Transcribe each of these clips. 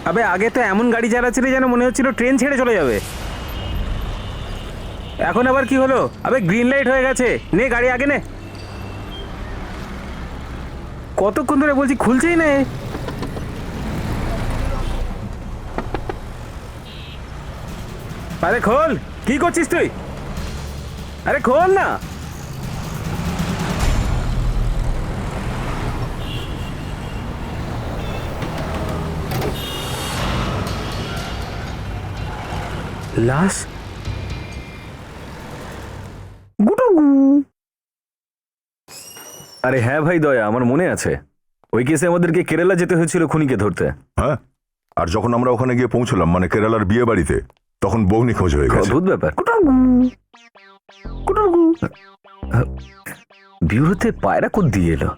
আবে আগে তো এমন গাড়ি চালাচ্ছিলে যেন মনে হচ্ছিল ট্রেন ছেড়ে চলে যাবে। এখন আবার কি হলো? আবে গ্রিন লাইট হয়ে গেছে, নে গাড়ি আগে নে। কতক্ষণ ধরে বলছি, খুলছেই না। আরে খোল, কি করছিস তুই? আরে খোল না। লাশ? আরে হ্যাঁ ভাই দয়া, আমার মনে আছে। ওই কেসে আমাদেরকে কেরালা যেতে হয়েছিল খুনিকে ধরতে। হ্যাঁ, আর যখন আমরা ওখানে গিয়ে পৌঁছলাম, মানে কেরালার বিয়ে বাড়িতে, তখন বউ নিখোঁজ হয়ে গেছে। অদ্ভুত ব্যাপার। ব্যুরোতে পায়রা কোথ দিয়ে এলো?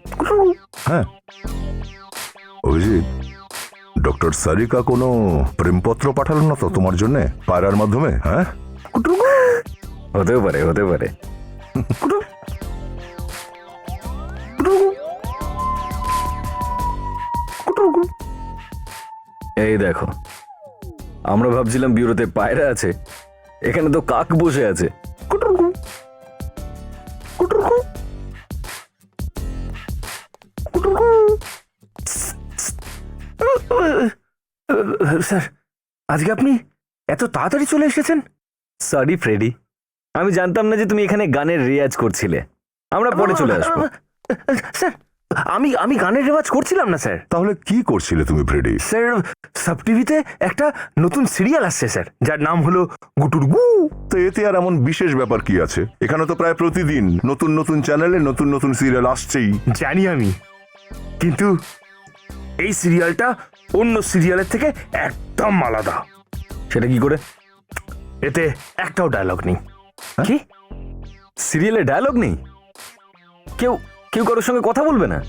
হ্যাঁ, অভিজিৎ, ডক্টর সারিকা কোনো প্রেমপত্র পাঠালো না তো তোমার জন্য পায়রার মাধ্যমে? হ্যাঁ, হতেও পারে, হতে পারে। এই দেখো, আমরা ভাবছিলাম ব্যুরোতে পায়রা আছে, এখানে তো কাক বসে আছে। স্যার, আজকে আপনি এত তাড়াতাড়ি চলে এসেছেন? সরি ফ্রেডি, আমি জানতাম না যে তুমি এখানে গানের রেয়াজ করছিলে। আমরা পরে চলে আসবো। স্যার, আমি গানের রেওয়াজ করছিলাম না স্যার। তাহলে কি করছিলে তুমি ফ্রেডি? স্যার, সাব টিভিতে একটা নতুন সিরিয়াল আসছে স্যার, যার নাম হলো গুটুর গু। তো এতে আর এমন বিশেষ ব্যাপার কি আছে? এখানে তো প্রায় প্রতিদিন নতুন নতুন চ্যানেলে নতুন নতুন সিরিয়াল আসছেই। জানি আমি, কিন্তু এই সিরিয়ালটা অন্য সিরিয়ালের থেকে একদম আলাদা। সেটা কি করে? এতে একটাও ডায়লগ নেই। কি? সিরিয়ালে ডায়লগ নেই? কেউ কেউ কারোর সঙ্গে কথা বলবে না?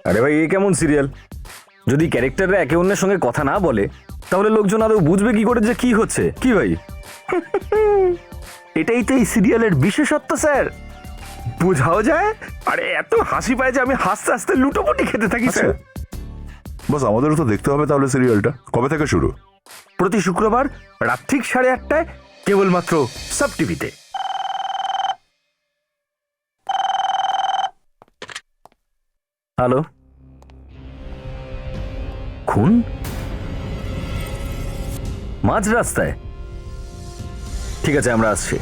আরে ভাই, এ কেমন সিরিয়াল? যদি ক্যারেক্টাররা একে অন্যের সঙ্গে কথা না বলে, তাহলে লোকজন আদৌ বুঝবে কি করে যে কি হচ্ছে? কি ভাই? এটাই তো এই সিরিয়ালের বিশেষত্ব স্যার, বোঝাও যায়। আরে এত হাসি পায় যে আমি হাসতে হাসতে লুটোপুটি খেতে থাকি স্যার। বাস, আমাদেরও তো দেখতে হবে তাহলে সিরিয়ালটা। কবে থেকে শুরু? প্রতি শুক্রবার রাত ঠিক 8:30টায়, কেবলমাত্র সাব টিভিতে। হ্যালো, খুন মাঝ রাস্তায়? ঠিক আছে, আমরা আসছি।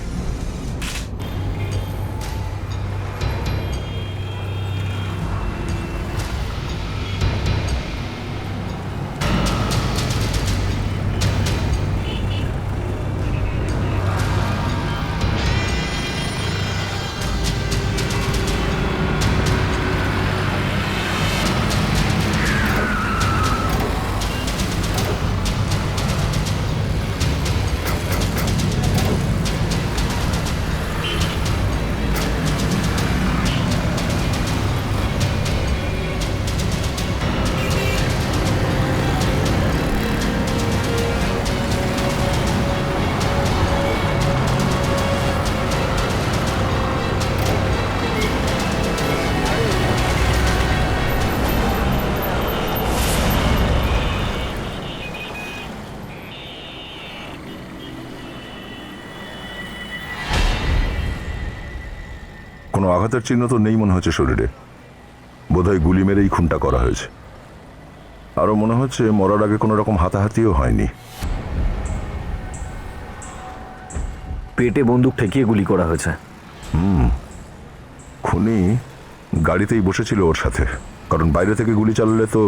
কোনো আঘাতের চিহ্ন তো নেই মনে হচ্ছে শরীরে। বোধহয় গুলি মেরেই খুনটা করা হয়েছে। আরো মনে হচ্ছে মরার আগে কোনো রকম হাতাহাতিও হয়নি। পেটে বন্দুক ঠেকিয়ে গুলি করা হয়েছে। খুনি গাড়িতেই বসেছিল ওর সাথে, কারণ বাইরে থেকে গুলি চালালে তো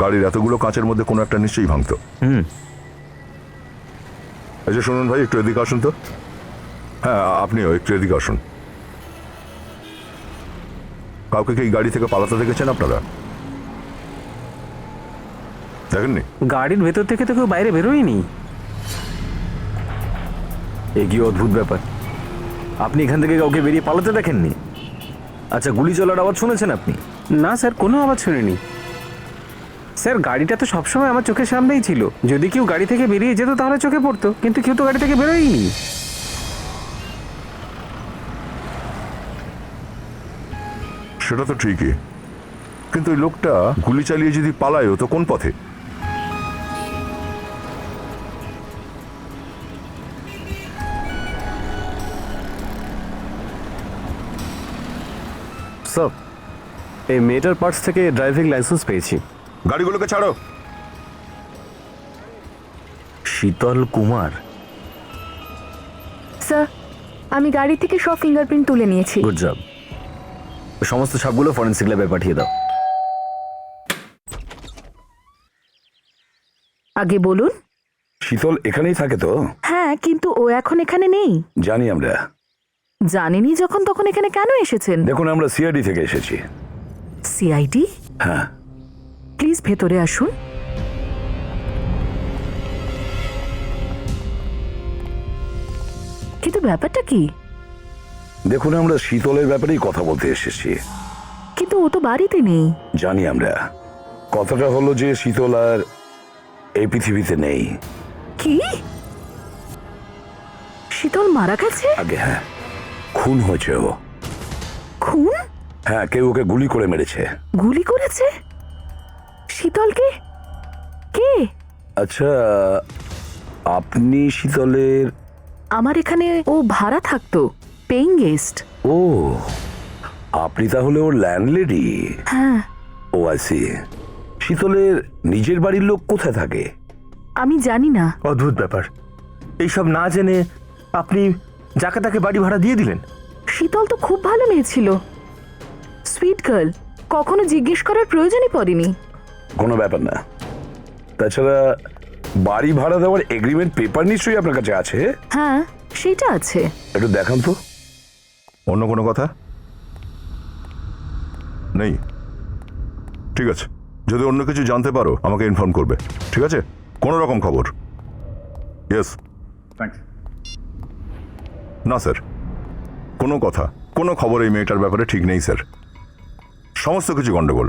গাড়ির এতগুলো কাঁচের মধ্যে কোনো একটা নিশ্চয়ই ভাঙতো। এই যে শুনুন ভাই, একটু এদিকে আসুন তো। হ্যাঁ, আপনিও একটু এদিকে আসুন। কাউকে কি গাড়ি থেকে পালাতে দেখেছেন আপনারা? দেখেননি? গাড়ির ভেতর থেকে তো কেউ বাইরে বেরোয়নি। এ কি অদ্ভুত ব্যাপার! আপনি এখান থেকে কাউকে বেরিয়ে পালাতে দেখেননি? আচ্ছা, গুলি চলার আওয়াজ শুনেছেন আপনি? না স্যার, কোনো আওয়াজ শুনিনি স্যার। গাড়িটা তো সবসময় আমার চোখের সামনেই ছিল। যদি কেউ গাড়ি থেকে বেরিয়ে যেত তাহলে চোখে পড়তো, কিন্তু কেউ তো গাড়ি থেকে বেরোয়নি। সেটা তো ঠিকই, কিন্তু ওই লোকটা গুলি চালিয়ে যদি পালায়ও তো কোন পথে? স্যার এই মেয়েটার পার্টস থেকে ড্রাইভিং লাইসেন্স পেয়েছি। গাড়িগুলোকে ছাড়ো। শীতল কুমার। স্যার আমি গাড়ি থেকে সব ফিঙ্গারপ্রিন্ট তুলে নিয়েছি। Good job. সমস্ত সবগুলো ফরেন্সিক ল্যাবে পাঠিয়ে দাও। আগে বলুন। শীতল এখানেই থাকে তো? হ্যাঁ, কিন্তু ও এখন এখানে নেই। জানি আমরা। জানেনি যখন তখন এখানে কেন এসেছেন? দেখুন, আমরা সিআইডি থেকে এসেছি। সিআইডি? হ্যাঁ। প্লিজ ভেতরে আসুন। কিন্তু ব্যাপারটা কি? দেখুন, আমরা শীতলের ব্যাপারেই কথা বলতে এসেছি। কিন্তু ও তো বাড়িতে নেই। জানি আমরা। কথাটা হলো যে শীতল আর এই পৃথিবীতে নেই। কি? শীতল মারা গেছে? আগে হ্যাঁ, খুন হয়েছে ও। খুন? হ্যাঁ, কেউ ওকে গুলি করে মেরেছে। গুলি করেছে? শীতলকে? কে? আচ্ছা, আপনি শীতলের? আমার এখানে ও ভাড়া থাকতো, পেইং গেস্ট। ও, আপনি তাহলে ওর ল্যান্ডলেডি? হ্যাঁ। ও আইসি। শীতলের নিজের বাড়ির লোক কোথায় থাকে? আমি জানি না। অদ্ভুত ব্যাপার, এইসব না জেনে আপনি যাকে তাকে বাড়ি ভাড়া দিয়ে দিলেন। শীতল তো খুব ভালো মেয়ে ছিল, সুইট গার্ল, কখনো জিজ্ঞেস করার প্রয়োজনই পড়েনি। কোনো ব্যাপার না। তাছাড়া বাড়ি ভাড়া দেওয়ার এগ্রিমেন্ট পেপার নিশ্চয়ই আপনার কাছে আছে? হ্যাঁ, সেটা আছে। একটু দেখান তো। অন্য কোনো কথা নেই? ঠিক আছে, যদি অন্য কিছু জানতে পারো আমাকে ইনফর্ম করবে, ঠিক আছে? কোনো রকম খবর? ইয়েস। না স্যার, কোনো কথা, কোনো খবর এই মেয়েটার ব্যাপারে ঠিক নেই স্যার। সমস্ত কিছু গন্ডগোল।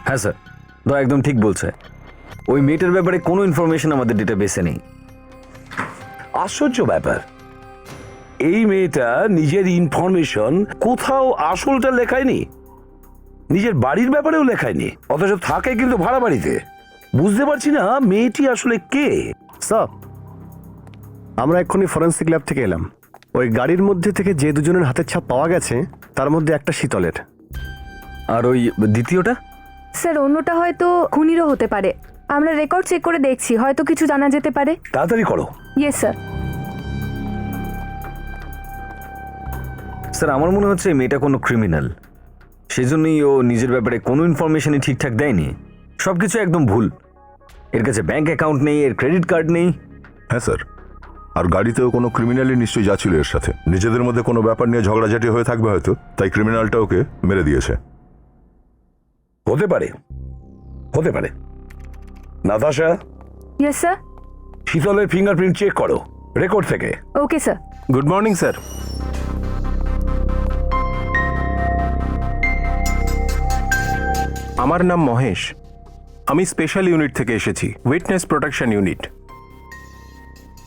হ্যাঁ স্যার, দা একদম ঠিক বলছে। ওই মেয়েটার ব্যাপারে কোনো ইনফরমেশন আমাদের ডেটাবেসে নেই। আশ্চর্য ব্যাপার, এই মেয়েটা নিজের ইনফরমেশন কোথাও আসলটা লেখায়নি, নিজের বাড়ির ব্যাপারেও লেখায়নি, অথচ থাকে কিন্তু ভাড়া বাড়িতে। বুঝতে পারছি না মেয়েটি আসলে কে। স্যার আমরা এক্ষুনি ফরেন্সিক ল্যাব থেকে এলাম। ওই গাড়ির মধ্যে থেকে যে দুজনের হাতের ছাপ পাওয়া গেছে তার মধ্যে একটা শীতলের। আর ওই দ্বিতীয়টা? স্যার অন্যটা হয়তো খুনিরও হতে পারে। আমরা রেকর্ড চেক করে দেখছি, হয়তো কিছু জানা যেতে পারে। তাড়াতাড়ি করো। Yes sir. স্যার আমার মনে হচ্ছে এই মেয়েটা কোনো ক্রিমিনাল, সেজন্যই ও নিজের ব্যাপারে কোনো ইনফরমেশনই ঠিকঠাক দেয়নি। সব কিছু একদম ভুল। এর কাছে ব্যাংক অ্যাকাউন্ট নেই, এর ক্রেডিট কার্ড নেই। হ্যাঁ স্যার, আর গাড়িতেও কোনো ক্রিমিনালই নিশ্চয়ই যাচ্ছিল এর সাথে। নিজেদের মধ্যে কোনো ব্যাপার নিয়ে ঝগড়াঝাটি হয়ে থাকবে হয়তো, তাই ক্রিমিনালটা ওকে মেরে দিয়েছে। হতে পারে, হতে পারে। Natasha, yes sir. শীতলের ফিঙ্গারপ্রিন্ট চেক করো রেকর্ড থেকে। Okay sir. Good morning sir. আমার নাম মহেশ, আমি স্পেশাল ইউনিট থেকে এসেছি, witness protection unit.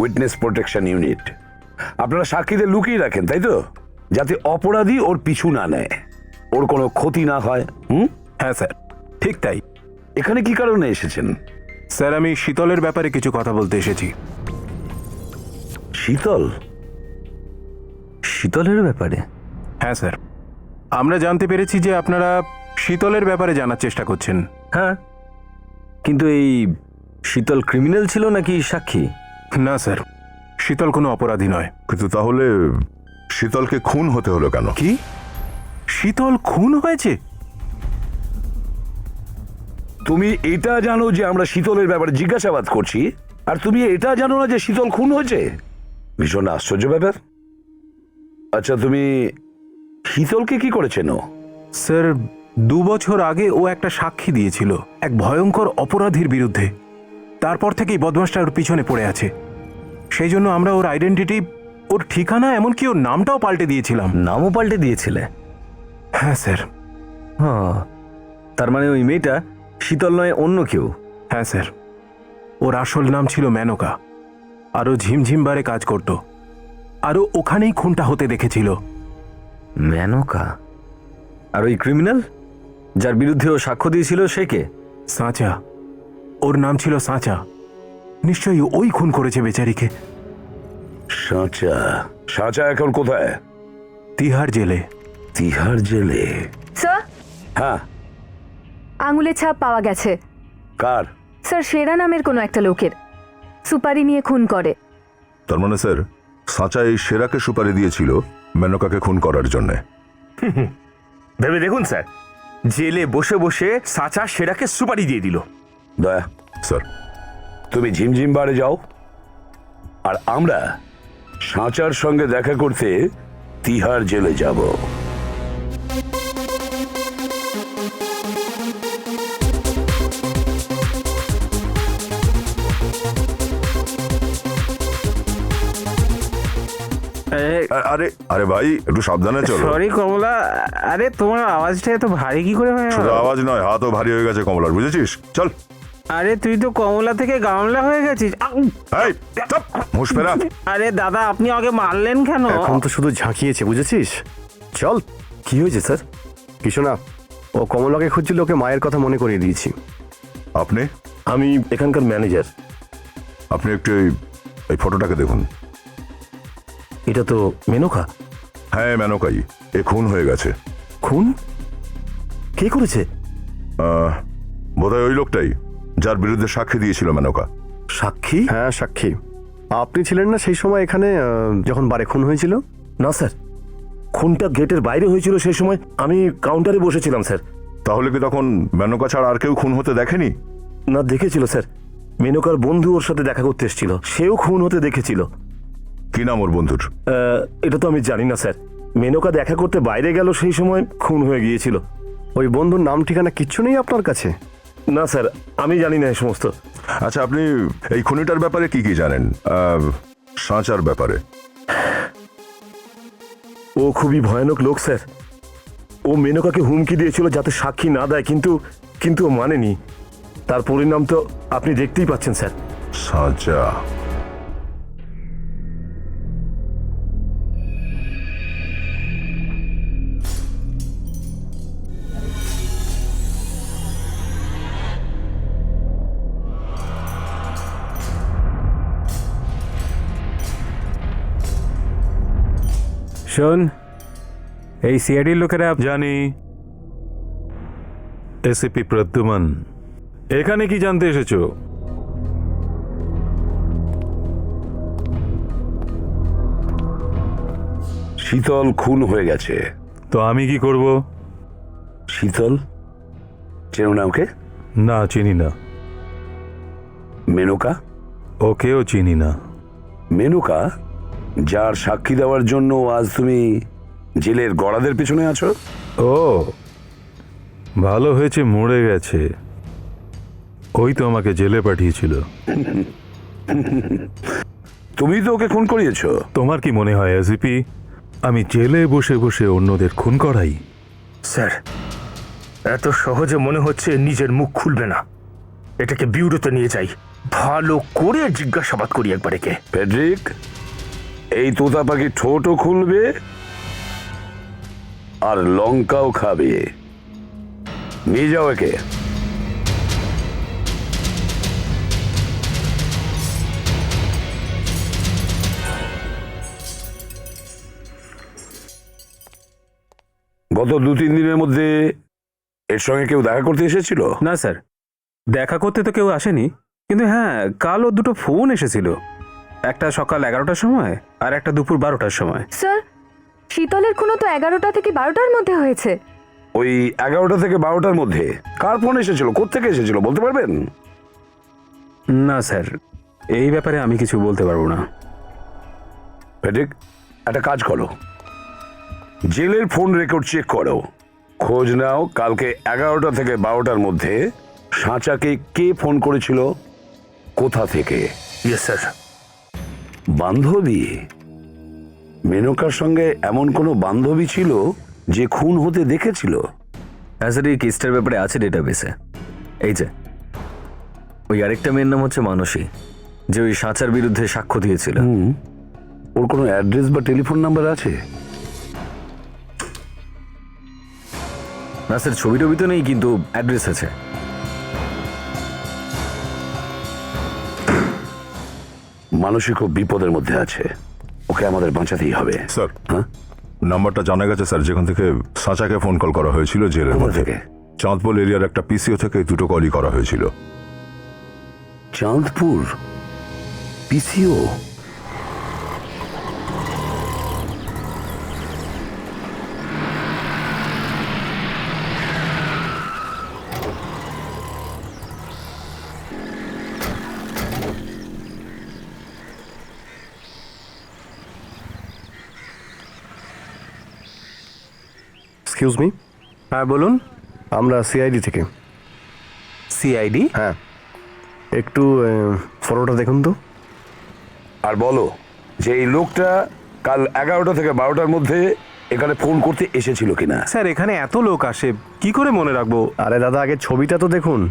Witness protection unit. আপনারা সাক্ষীদের লুকিয়ে রাখেন তাই তো, যাতে অপরাধী ওর পিছু না নেয়, ওর কোনো ক্ষতি না হয়। হ্যাঁ স্যার, ঠিক তাই। এখানে কি কারণে এসেছেন? স্যার আমি শীতলের ব্যাপারে কিছু কথা বলতে এসেছি। শীতল? শীতলের ব্যাপারে? হ্যাঁ স্যার, আমরা জানতে পেরেছি যে আপনারা শীতলের ব্যাপারে জানার চেষ্টা করছেন। হ্যাঁ, কিন্তু এই শীতল ক্রিমিনাল ছিল নাকি সাক্ষী? না স্যার, শীতল কোনো অপরাধী নয়। কিন্তু তাহলে শীতলকে খুন হতে হলো কেন? কি? শীতল খুন হয়েছে? তুমি এটা জানো যে আমরা শীতলের ব্যাপারে জিজ্ঞাসাবাদ করছি, আর তুমি এটা জানো না যে শীতল খুন হয়েছে? ভীষণ আশ্চর্য ব্যাপার। আচ্ছা, তুমি শীতলকে কি করেছেন? স্যার 2 বছর আগে ও একটা সাক্ষী দিয়েছিল এক ভয়ঙ্কর অপরাধীর বিরুদ্ধে। তারপর থেকেই বদমাসটা ওর পিছনে পড়ে আছে। সেই জন্য আমরা ওর আইডেন্টিটি, ওর ঠিকানা, এমনকি ওর নামটাও পাল্টে দিয়েছিলাম। নামও পাল্টে দিয়েছিলে? হ্যাঁ স্যার। হ্যাঁ, তার মানে ওই মেয়েটা শীতল নয়, অন্য কেউ। হ্যাঁ স্যার, ওর আসল নাম ছিল মেনকা, আরও ঝিমঝিমবারে কাজ করত, আরও ওখানেই খুনটা হতে দেখেছিল। মেনকা? আর ওই ক্রিমিনাল যার বিরুদ্ধে ও সাক্ষ্য দিয়েছিল সে কে? সাঁচা, ওর নাম ছিল সাঁচা। নিশ্চয়ই ওই খুন করেছে বেচারিকে। সাঁচা? সাঁচা এখন কোথায়? তিহার জেলে। তিহার জেলে? স্যার, হ্যাঁ, আঙুলের ছাপ পাওয়া গেছে। কার? স্যার, সেরা নামের কোনো একটা লোকের। সুপারি নিয়ে খুন করে। তার মানে স্যার সাঁচা এই সেরাকে সুপারি দিয়েছিল মেনকাকে খুন করার জন্যে। ভেবে দেখুন স্যার, জেলে বসে বসে সাচা সেরাকে সুপারি দিয়ে দিল। দয়া, স্যার তুমি ঝিমঝিম বারে যাও, আর আমরা সাঁচার সঙ্গে দেখা করতে তিহার জেলে যাব। আরে আরে ভাই একটু সাবধানে চলো। সরি কমলা, আরে তোমার আওয়াজটা এত ভারী কি করে হয়? শুধু আওয়াজ নয়, হাতও ভারী হয়ে গেছে কমলার, বুঝেছিস? চল। আরে তুই তো কমলা থেকে গামলা হয়ে গেছিস। এই চুপ, মুখ ফেরা। আরে দাদা, আপনি আগে মারলেন কেন? এখন তো শুধু ঝাঁকিয়েছে, বুঝেছিস? চল। কি হয়েছে স্যার? কিছু না, ও কমলাকে খুঁজছিল, ওকে মায়ের কথা মনে করিয়ে দিয়েছি। আপনি? আমি এখানকার ম্যানেজার। আপনি একটু এই ফটোটাকে দেখুন। এটা তো মেনকা। হ্যাঁ মেনকাই, এ খুন হয়ে গেছে। খুন? কে করেছে? বোধহয় ওই লোকটাই যার বিরুদ্ধে সাক্ষী দিয়েছিল মেনকা। সাক্ষী? হ্যাঁ, সাক্ষী। আপনি ছিলেন না সেই সময় এখানে, যখন বারে খুন হয়েছিল? না স্যার, খুনটা গেটের বাইরে হয়েছিল, সেই সময় আমি কাউন্টারে বসেছিলাম স্যার। তাহলে কি তখন মেনকা ছাড়া আর কেউ খুন হতে দেখেনি? না, দেখেছিল স্যার। মেনকার বন্ধু ওর সাথে দেখা করতে এসেছিল, সেও খুন হতে দেখেছিল। কি নাম ওর বন্ধুর? এটা তো আমি জানি না স্যার। মেনকা দেখা করতে বাইরে গেল, সেই সময় খুন হয়ে গিয়েছিল। ওই বন্ধুর নাম ঠিকানা কিচ্ছু নেই আপনার কাছে? না স্যার, আমি জানি না এই সমস্ত। আচ্ছা, আপনি এই খুনিটার ব্যাপারে কি কি জানেন? সাঁচার ব্যাপারে? ও খুবই ভয়ানক লোক স্যার। ও মেনকাকে হুমকি দিয়েছিল যাতে সাক্ষী না দেয়, কিন্তু ও মানেনি। তার পরিণাম তো আপনি দেখতেই পাচ্ছেন স্যার। সাঁচা। শোন, এই সিআইডির লোকেরা জানি। এসিপি প্রদ্যুমন, এখানে কি জানতে এসেছো? শীতল খুন হয়ে গেছে। তো আমি কি করব? শীতল? চেনো না ওকে? না, চিনি না। মেনকা? ওকেও চিনি না। মেনকা, যার সাক্ষী দেওয়ার জন্য আজ তুমি জেলের গড়াদের পিছনে আছো? ও, ভালো হয়েছে মরে গেছে। ওই তো আমাকে জেলে পাঠিয়েছিল। তুমি তো ওকে খুন করিয়েছো। তোমার কি মনে হয় এসিপি আমি জেলে বসে বসে অন্যদের খুন করাই? স্যার, এত সহজে মনে হচ্ছে নিজের মুখ খুলবে না। এটাকে বিউরোতে নিয়ে যাই, ভালো করে জিজ্ঞাসাবাদ করি একবার একে। ফেডরিক, এই তোতা পাখি ঠোঁটও খুলবে আর লঙ্কাও খাবে। নিয়ে যাও একে। গত 2-3 দিনের মধ্যে এর সঙ্গে কেউ দেখা করতে এসেছিল? না স্যার, দেখা করতে তো কেউ আসেনি, কিন্তু হ্যাঁ কাল ও দুটো ফোন এসেছিল। একটা সকাল 11টার সময় আর একটা দুপুর 12টার সময়। স্যার, শীতলের খুনও তো 11টা থেকে 12টার মধ্যে হয়েছে। ওই 11টা থেকে 12টার মধ্যে কার ফোন এসেছিল, কোত্থেকে এসেছিল বলতে পারবেন? না স্যার, এই ব্যাপারে আমি কিছু বলতে পারবো না। ফেডরিক, একটা কাজ করো, জেলের ফোন রেকর্ড চেক করো, খোঁজ নাও কালকে 11টা থেকে 12টার মধ্যে সাঁচাকে কে ফোন করেছিল, কোথা থেকে। Yes sir. বান্ধবী? মেনকার সঙ্গে এমন কোনো বান্ধবী ছিল যে খুন হতে দেখেছিল? স্যার, এই কেসটার ব্যাপারে আছে ডেটাবেসে। এই যে ওই আরেকটা মেয়ের নাম হচ্ছে মানসী, যে ওই সাঁচার বিরুদ্ধে সাক্ষ্য দিয়েছিল। ওর কোনো অ্যাড্রেস বা টেলিফোন নাম্বার আছে? না স্যার, ছবি টবি তো নেই, কিন্তু অ্যাড্রেস আছে। মানসিক বিপদের মধ্যে আছে, ওকে আমাদের বাঁচাতেই হবে। স্যার, হ্যাঁ, নাম্বারটা জানা গেছে স্যার, যেখান থেকে সাঁচাকে ফোন কল করা হয়েছিল জেলের কোথা মধ্যে। থেকে? চাঁদপোল এরিয়ার একটা পিসিও থেকে দুটো কলই করা হয়েছিল। চাঁদপুর পিসিও? এক্সকিউজ মি, হ্যাঁ বলুন। আমরা সিআইডি থেকে। সিআইডি? হ্যাঁ, একটু ফটোটা দেখুন তো। আর বলো যে এই লোকটা কাল 11টা থেকে 12টার মধ্যে এখানে ফোন করতে এসেছিল কিনা। স্যার এখানে এত লোক আসে, কি করে মনে রাখবো? আরে দাদা, আগে ছবিটা তো দেখুন।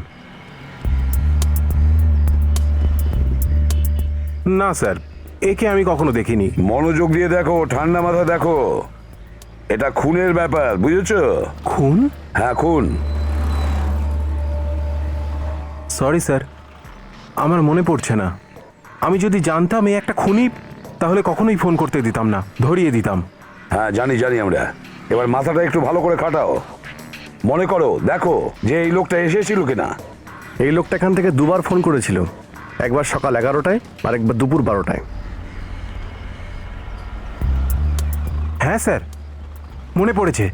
না স্যার, একে আমি কখনো দেখিনি। মনোযোগ দিয়ে দেখো, ঠান্ডা মাথা দেখো, এটা খুনের ব্যাপার, বুঝেছো? খুন? হ্যাঁ খুন। সরি স্যার, আমার মনে পড়ছে না। আমি যদি জানতাম এই একটা খুনি, তাহলে কখনোই ফোন করতে দিতাম না, ধরিয়ে দিতাম। হ্যাঁ জানি আমরা। এবার মাথাটা একটু ভালো করে খাটাও, মনে করো, দেখো যে এই লোকটা এসেছিল কিনা। এই লোকটা এখান থেকে দুবার ফোন করেছিল, একবার সকাল 11টায় আর একবার দুপুর 12টায়। হ্যাঁ স্যার, মনে পড়েছে,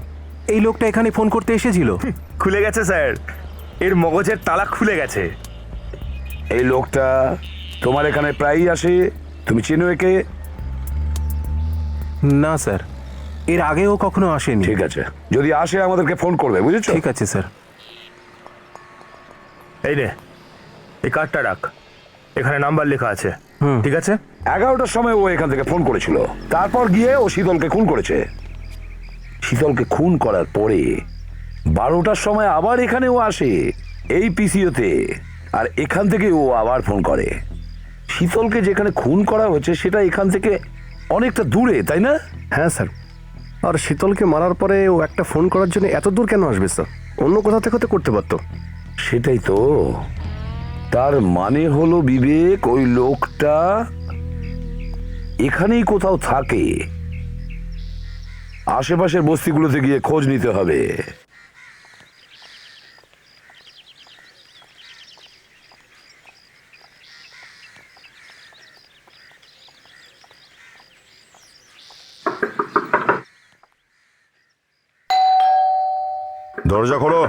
এই লোকটা এখানে ফোন করতে এসেছিল। খুলে গেছে স্যার, এর মগজের তালা খুলে গেছে। এই লোকটা তোমার এখানে প্রায়ই আসে, তুমি চেনো একে? না স্যার, এর আগেও কখনো আসেনি। ঠিক আছে, যদি আসে আমাদেরকে ফোন করবে, বুঝেছো? ঠিক আছে স্যার। এই নে, এই কার্ডটা রাখ, এখানে নাম্বার লেখা আছে। ঠিক আছে? 11টার সময় ও এখান থেকে ফোন করেছিল, তারপর গিয়ে ও শীতলকে খুন করেছে। শীতলকে খুন করার পরে 12টার সময় আবার এখানে ও আসে এই পিসিওতে, আর এখান থেকে ও আবার ফোন করে। শীতলকে যেখানে খুন করা হয়েছে সেটা এখান থেকে অনেকটা দূরে, তাই না? হ্যাঁ স্যার, আর শীতলকে মারার পরে ও একটা ফোন করার জন্য এত দূর কেন আসবে স্যার? অন্য কোথা থেকে তো করতে পারতো। সেটাই তো, তার মানে হলো বিবেক, ওই লোকটা এখানেই কোথাও থাকে। আশেপাশের বস্তিগুলোতে গিয়ে খোঁজ নিতে হবে। দরজা খোলো।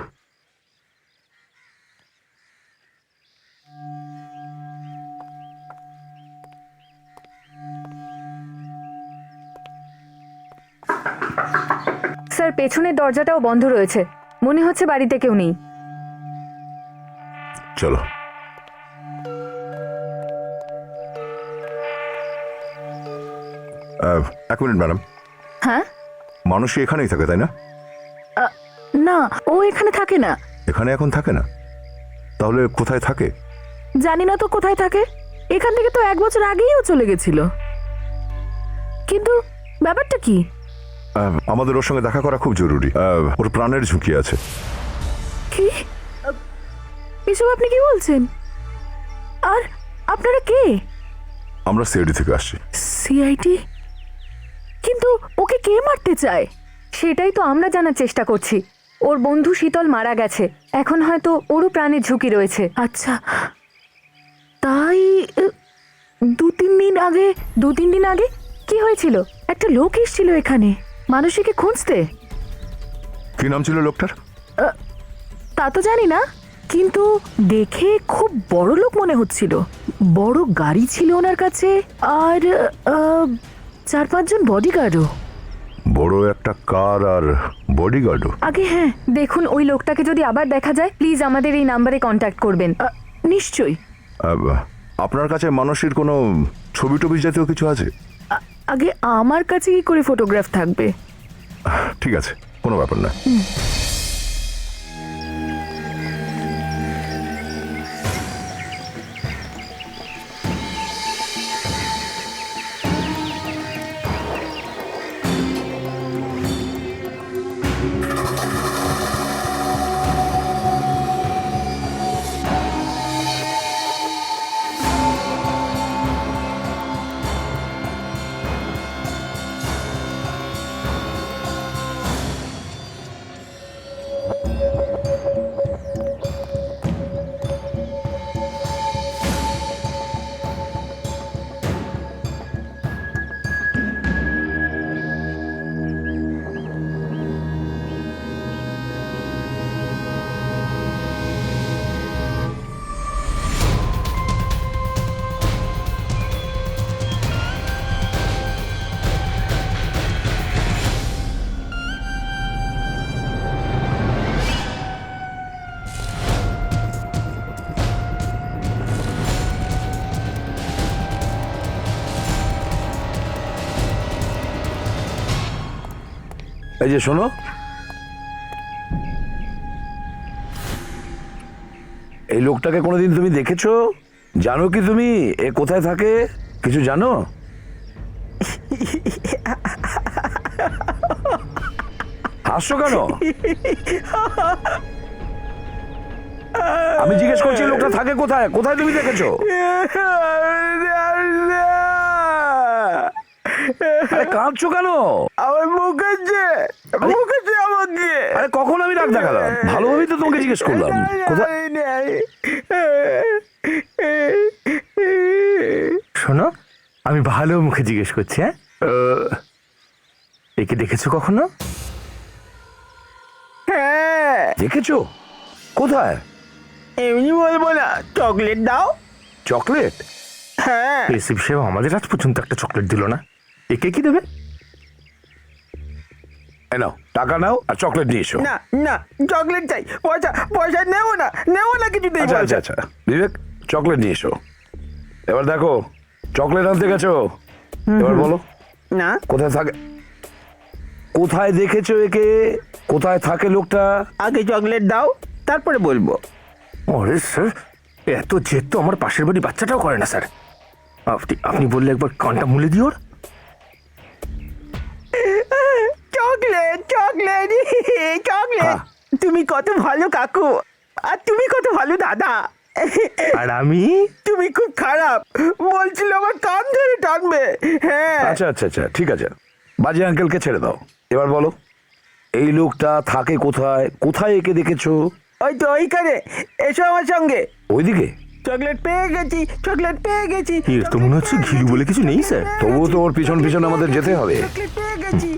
স্যার, পেছনের দরজাটাও বন্ধ রয়েছে, মনে হচ্ছে বাড়িতে কেউ নেই। চলো। এক মিনিট ম্যাডাম, হ্যাঁ? মানুষ কি এখানেই থাকে, তাই না? না, ও এখানে থাকে না। এখানে এখন থাকে না? তাহলে কোথায় থাকে? জানি না তো কোথায় থাকে। এখান থেকে তো 1 বছর আগেই ও চলে গেছিল। কিন্তু ব্যাপারটা কি? আমাদের ওর সঙ্গে দেখা করা খুব জরুরি। ওর প্রাণের ঝুঁকি আছে। কি এসব আপনি কি বলছেন? আর আপনারা কে? আমরা সিআইডি থেকে আসছি। সিআইডি? কিন্তু ওকে কে মারতে চায়? সেটাই তো আমরা জানার চেষ্টা করছি। ওর বন্ধু শীতল মারা গেছে, এখন হয়তো ওরও প্রাণের ঝুঁকি রয়েছে। আচ্ছা, তাই 2-3 দিন আগে কি হয়েছিল? একটা লোক এসেছিল এখানে মানুষকে খুঁজতে। কি নাম ছিল লোকটার? তা তো জানি না, কিন্তু দেখে খুব বড় লোক মনে হচ্ছিল। বড় গাড়ি ছিল ওনার কাছে, আর 4-5 জন বডিগার্ডও। বড় একটা কার আর বডিগার্ডও? আগে হ্যাঁ, দেখুন ওই লোকটাকে যদি আবার দেখা যায়, প্লিজ আমাদের এই নাম্বারে কন্ট্যাক্ট করবেন। নিশ্চয়ই। আপনার কাছে মানুষের কোনো ছবি টবি জাতীয় কিছু আছে? আগে আমার কাছে কি করে ফটোগ্রাফ থাকবে? ঠিক আছে, কোনো ব্যাপার না। এই যে শোনো, এই লোকটাকে কোনোদিন তুমি দেখেছো? জানো কি তুমি এ কোথায় থাকে? কিছু জানো? হাসছো কেন? আমি জিজ্ঞেস করছি লোকটা থাকে কোথায়? কোথায় তুমি দেখেছো? আরে কাঁদছো কেন? আমার মুখেছে আমাকে। আরে কখন আমি রাগ দেখালাম? ভালোভাবেই তো তোমাকে জিজ্ঞেস করলাম কোথায়। শোনো, আমি ভালো মুখে জিজ্ঞেস করছি। হ্যাঁ, একে দেখেছো কখনো? হ্যাঁ, দেখেছো? কোথায়? এমনি বলবো না, চকলেট দাও। চকলেট? হ্যাঁ, এসিপ সাহেব আমাদের আজ পর্যন্ত একটা চকলেট দিল না, একে কি দেবে? এই নাও, টাকা নাও আর চকলেট নিয়ে এসো। না না, চকলেট চাই। পয়সা নেবো না কিছুতেই। আচ্ছা আচ্ছা আচ্ছা, বিবেক চকলেট নিয়ে এসো। এবার দেখো, চকলেট আনতে গেছো, এবার বলো না, কোথায় থাকে? কোথায় দেখেছো একে? কোথায় থাকে লোকটা? আগে চকলেট দাও, তারপরে বলবো। আরে স্যার, এত জেদ তো আমার পাশের বাড়ি বাচ্চাটাও করে না স্যার। আপনি বললে একবার কানটা মুলে দিও ওর। Chocolate chocolate chocolate. হ্যাঁ। তুমি কত ভালো কাকু, আর তুমি কত ভালো দাদা। আর আমি? তুমি খুব খারাপ, বলছিল আমার কান ধরে টানবে। হ্যাঁ, আচ্ছা আচ্ছা আচ্ছা, ঠিক আছে, বাজি আঙ্কেলকে ছেড়ে দাও। এবার বলো, এই লোকটা থাকে কোথায়? কোথায় একে দেখেছো? ওই তো ওইখানে, এসো আমার সঙ্গে। ওইদিকে? চকলেট পেয়ে গেছি, চকলেট পেয়ে গেছি। এর তো মনে হচ্ছে ঘিলু বলে কিছু নেই স্যার। তবুও তো ওর পিছন পিছন আমাদের যেতে হবে। চকলেট পেয়ে গেছি।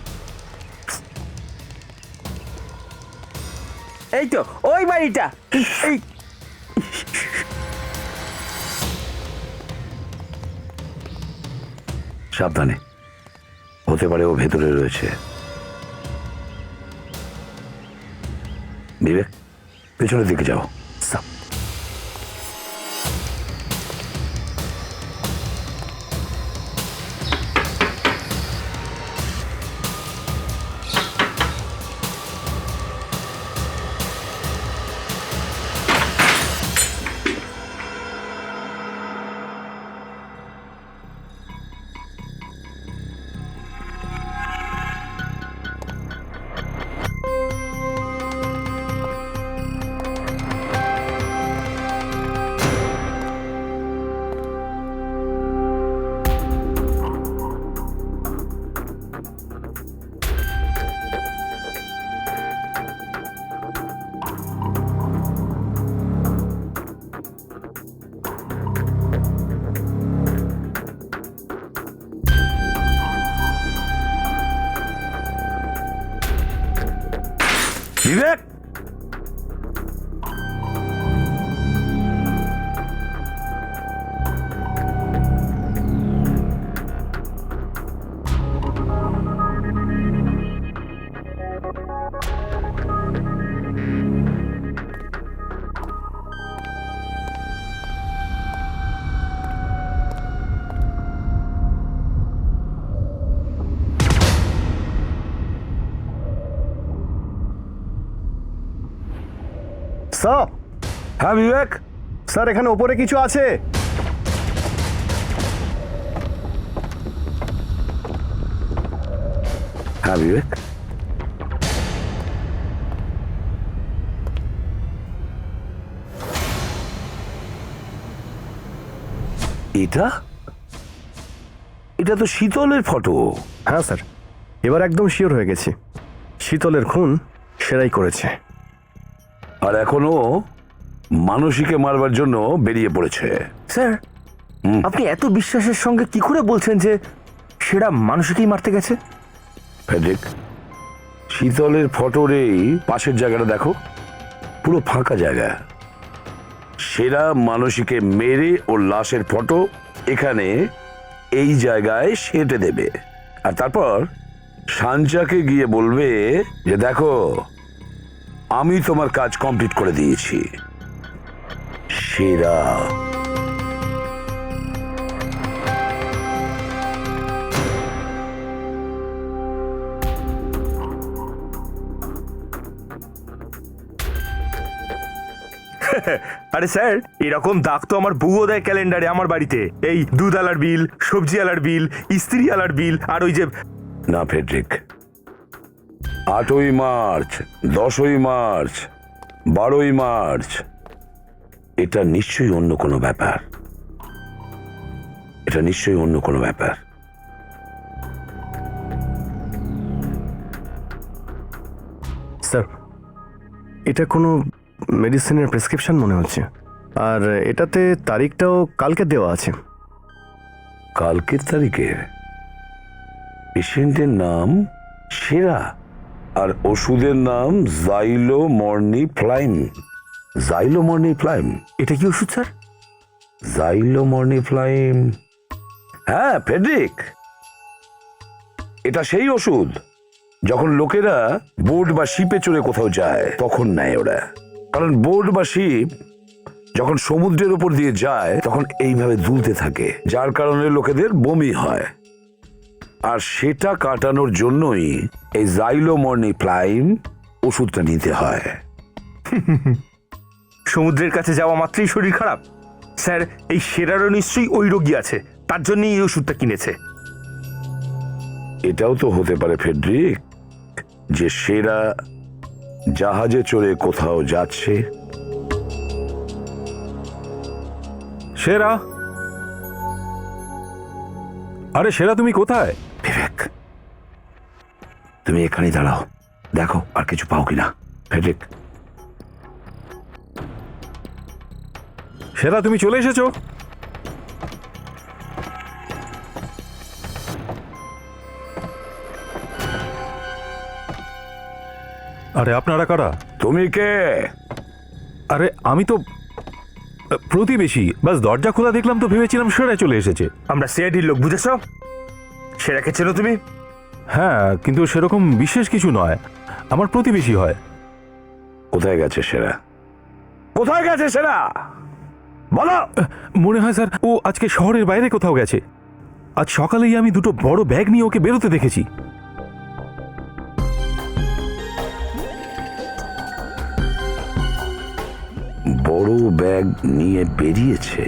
এই তো ওই বাড়িটা। এই সাবধানে, হতে পারে ও ভেতরে রয়েছে। বিবেক, পেছনের দিকে যাও। বিবেক, স্যার, হ্যাঁ বিবেক, স্যার এখানে ওপরে কিছু আছে। হ্যাঁ বিবেক, এটা এটা তো শীতলের ফটো। হ্যাঁ স্যার, এবার একদম শিওর হয়ে গেছি, শীতলের খুন সেরাই করেছে। আর এখনো মানসীকে মারবার জন্য বেরিয়ে পড়েছে। স্যার, আপনি এত বিশ্বাসের সঙ্গে কি করে বলছেন যে সেটা মানুষকেই মারতে গেছে? ফেডরিক, শীতলের ফটোর এই পাশের জায়গাটা দেখো, পুরো ফাঁকা জায়গা। সেরা মানসীকে মেরে ওর লাশের ফটো এখানে এই জায়গায় সেঁটে দেবে, আর তারপর সাঞ্চাকে গিয়ে বলবে যে দেখো, আমি তোমার কাজ কমপ্লিট করে দিয়েছি। সেরা। আরে স্যার, এরকম দাগ তো আমার বউও দেয় ক্যালেন্ডারে আমার বাড়িতে। এই দুধ আলার বিল, সবজি আলার বিল, ইস্ত্রি আলার বিল, আর ওই যে না ফেডরিক, 8ই মার্চ, 10ই মার্চ, 12ই মার্চ, এটা নিশ্চয়ই অন্য কোনো ব্যাপার। এটা নিশ্চয়ই অন্য কোনো ব্যাপার। স্যার, এটা কোনো মেডিসিনের প্রেসক্রিপশন মনে হচ্ছে, আর এটাতে তারিখটাও কালকে দেওয়া আছে। কালকের তারিখের? পেশেন্টের নাম সেরা আর ওষুধের নাম জাইলোমর্নিফ্লাইম। জাইলোমর্নিফ্লাইম? এটা কি ওষুধ স্যার? জাইলোমর্নিফ্লাইম, হ্যাঁ ফেডরিক, এটা সেই ওষুধ যখন লোকেরা বোট বা শিপে চড়ে কোথাও যায় তখন নেয় ওরা। কারণ বোট বা শিপ যখন সমুদ্রের উপর দিয়ে যায় তখন এইভাবে দুলতে থাকে, যার কারণে লোকেদের বমি হয়। আর সেটা কাটানোর জন্যই এই জাইলোমর্নিফ্লাইম ওষুধটা নিতে হয়। সমুদ্রের কাছে যাওয়া মাত্রই শরীর খারাপ? স্যার, এই সেরারও নিশ্চয়ই ওই রোগী আছে, তার জন্যই এই ওষুধটা কিনেছে। এটাও তো হতে পারে ফেডরিক যে সেরা জাহাজে চড়ে কোথাও যাচ্ছে। সেরা, আরে সেরা তুমি কোথায়? বিবেক, তুমি এখানেই দাঁড়াও, দেখো আর কিছু পাও কিনা। ফেডরিক, সেরা তুমি চলে এসেছো? আরে আপনারা কারা? তুমি কে? আরে আমি তো প্রতিবেশী, বাস দরজা খোলা দেখলাম তো ভেবেছিলাম সেরা চলে এসেছে। আমরা সিআইডির লোক, বুঝেছ? সেরাকে চেনো তুমি? হ্যাঁ, কিন্তু সেরকম বিশেষ কিছু নয়, আমার প্রতিবেশী হয়। কোথায় গেছে সেরা? কোথায় গেছে সেরা? বলো। মনে হয় স্যার ও আজকে শহরের বাইরে কোথাও গেছে। আজ সকালেই আমি দুটো বড় ব্যাগ নিয়ে ওকে বেরোতে দেখেছি। বড় ব্যাগ নিয়ে বেরিয়েছে?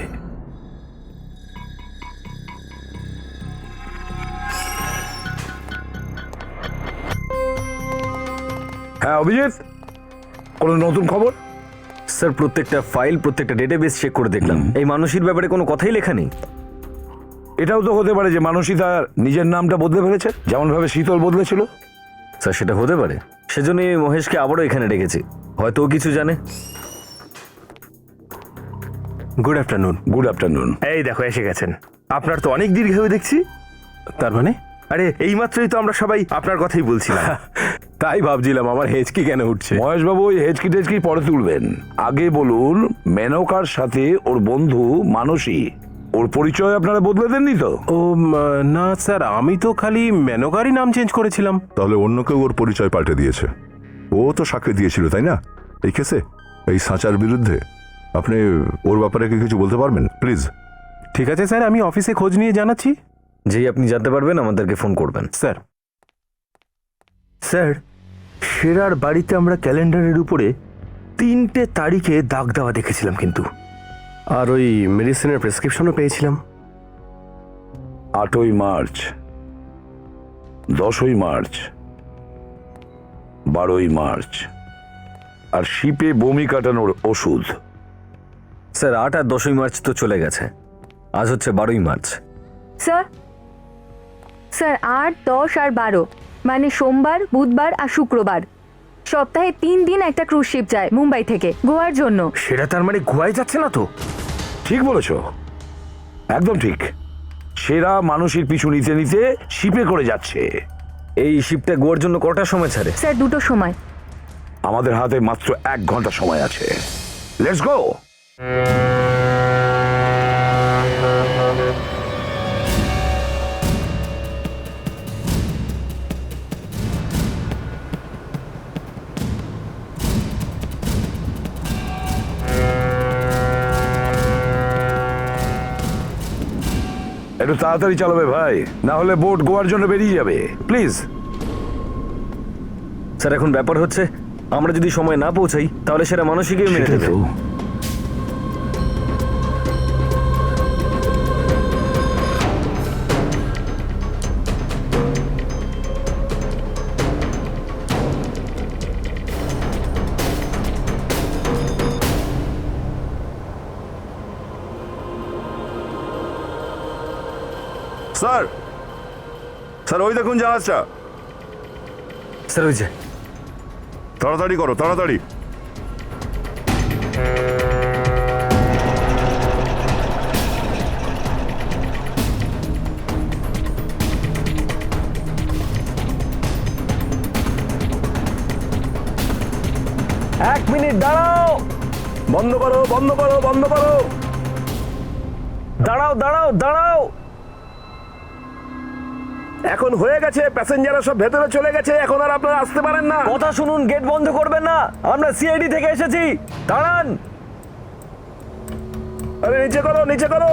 হ্যাঁ অভিজিৎ, কোনো নতুন খবর? স্যার প্রত্যেকটা ফাইল, প্রত্যেকটা ডেটাবেস চেক করে দেখলাম, এই মানসীর ব্যাপারে কোনো কথাই লেখা নেই। এটাও তো হতে পারে যে মানসী তার নিজের নামটা বদলে ফেলেছে, যেমন ভাবে শীতল বদলেছিল। স্যার সেটা হতে পারে, সেজন্যই আমি মহেশকে আবারও এখানে ডেকেছি, হয়তো ও কিছু জানে। Good afternoon. Good afternoon. এই দেখো এসে গেছেন। আপনার তো অনেক দীর্ঘায়ু দেখছি। তার মানে? আরে এইমাত্রই তো আমরা সবাই আপনার কথাই বলছিলাম। তাই ভাবছিলাম আমার হেঁচকি কেন উঠছে। মহেশবাবু ওই হেঁচকি টেচকি পরে তুলবেন, আগে বলুন মেনকার সাথে ওর বন্ধু মানসী, ওর পরিচয় আপনারা বদলে দেননি তো? ও না স্যার, আমি তো খালি মেনকারই নাম চেঞ্জ করেছিলাম। তাহলে অন্য কেউ ওর পরিচয় পাল্টে দিয়েছে। ও তো সাক্ষী দিয়েছিল তাই না এই কেসে, এই সাঁচার বিরুদ্ধে? আপনি ওর ব্যাপারে কি কিছু বলতে পারবেন প্লিজ? ঠিক আছে স্যার, আমি অফিসে খোঁজ নিয়ে জানাচ্ছি। যেই আপনি জানতে পারবেন আমাদেরকে ফোন করবেন। স্যার, স্যার, সেরার বাড়িতে আমরা ক্যালেন্ডারের উপরে 3টে তারিখে দাগ দেওয়া দেখেছিলাম কিন্তু। আর ওই মেডিসিনের প্রেসক্রিপশনও পেয়েছিলাম। 8ই মার্চ, 10ই মার্চ, 12ই মার্চ, আর শিপে বমি কাটানোর ওষুধ। স্যার 8 আর 10ই মার্চ তো চলে গেছে, আজ হচ্ছে 12ই মার্চ। স্যার, 8, 10 আর 12 মানে সোমবার, বুধবার আর শুক্রবার। সপ্তাহে 3 দিন একটা ক্রুজ শিপ যায় মুম্বাই থেকে গোয়ার জন্য। সেরা তার মানে গোয়ায় যাচ্ছে না তো? ঠিক বলেছ, একদম ঠিক। সেরা মানুষের পিছু নিতে নিতে শিপে করে যাচ্ছে। এই শিপটা গোয়ার জন্য কটার সময় ছাড়ে? স্যার 2টোর সময়। আমাদের হাতে মাত্র 1 ঘন্টা সময় আছে। Let's go. একটু তাড়াতাড়ি চালাবে ভাই, না হলে বোট গোয়ার জন্য বেরিয়ে যাবে। প্লিজ। স্যার এখন ব্যাপার হচ্ছে আমরা যদি সময় না পৌঁছাই তাহলে সেটা মানসিকই মেনে সেটাই নেবে। তো। স্যার স্যার ওই দেখুন জাহাজটা। স্যার ওই যে তাড়াতাড়ি করো, তাড়াতাড়ি। এক মিনিট দাঁড়াও, বন্ধ করো, বন্ধ করো, বন্ধ করো। দাঁড়াও দাঁড়াও দাঁড়াও। এখন হয়ে গেছে, প্যাসেঞ্জাররা সব ভেতরে চলে গেছে, এখন আর আপনারা আসতে পারেন না। কথা শুনুন, গেট বন্ধ করবেন না, আমরা সিআইডি থেকে এসেছি। দাঁড়ান। আরে নিচে করো, নিচে করো।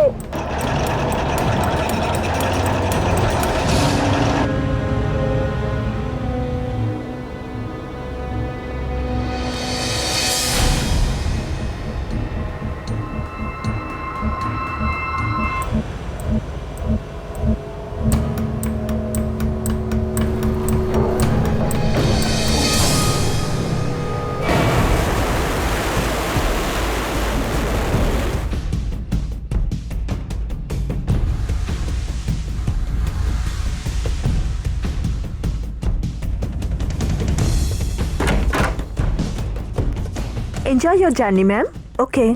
Enjoy your journey ma'am. Okay.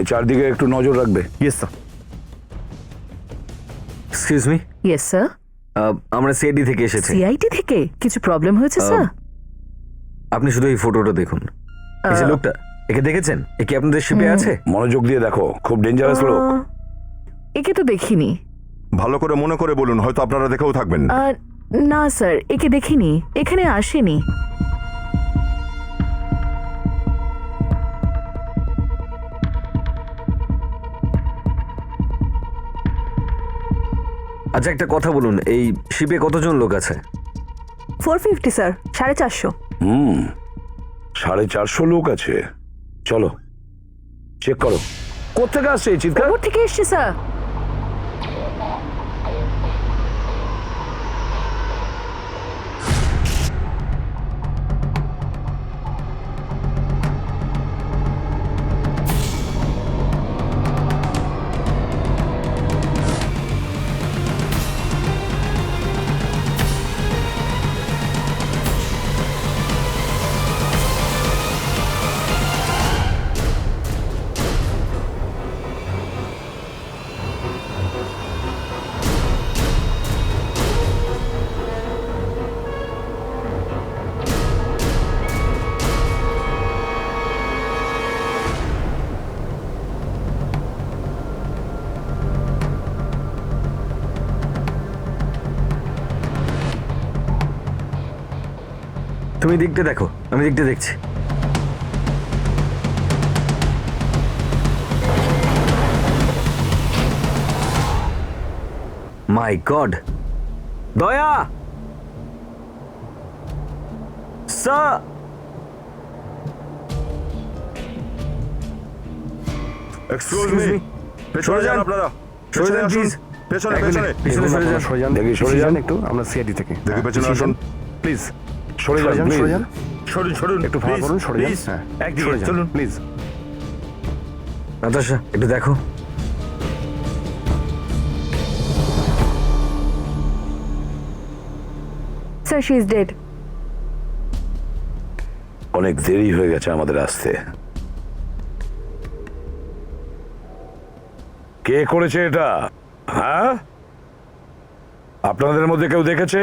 এই চারদিকে একটু নজর রাখবে। Yes sir. Excuse me, yes sir. আমরা সিআইডি থেকে এসেছি। সিআইটি থেকে কিছু প্রবলেম হয়েছে স্যার? আপনি শুধু এই ফটোটা দেখুন। এই যে লোকটা, একে দেখেছেন? এ কি আপনাদের শিপে আছে? মনোযোগ দিয়ে দেখো, খুব ডেঞ্জারাস লোক। একে তো দেখিনি। ভালো করে মনে করে বলুন, হয়তো আপনারা দেখেও থাকবেন। না স্যার, একে দেখিনি, এখানে আসেনি। আচ্ছা একটা কথা বলুন, এই শিপে কতজন লোক আছে? 450 স্যার, 450। 450 লোক আছে। চলো চেক করো। কোথেকে আসছে এই চিৎকার? উপর থেকে এসছে স্যার। তুমি দিকটা দেখো, আমি দিকটা দেখছি। মাই গড, দয়া স্যার। এক্সকিউজ মি, পেছনে যান আপনারা। সরে যান প্লিজ। পেছনে, পেছনে। পিছনে সরে যান। সরে যান, দেখি, সরে যান। একটু। আমরা সিআইডি থেকে। দেখি পেছনে আসুন। প্লিজ সরে যান, please। সরে যান। সরুন, সরুন, একটু ভালো please, করুন, সরে যান। please, হ্যাঁ, একদিকে সরে যান, চলুন। প্লিজ। নাতাশা একটু দেখো। Sir, she is dead. অনেক দেরি হয়ে গেছে আমাদের আসতে। কে করেছে এটা? হ্যাঁ, আপনাদের মধ্যে কেউ দেখেছে?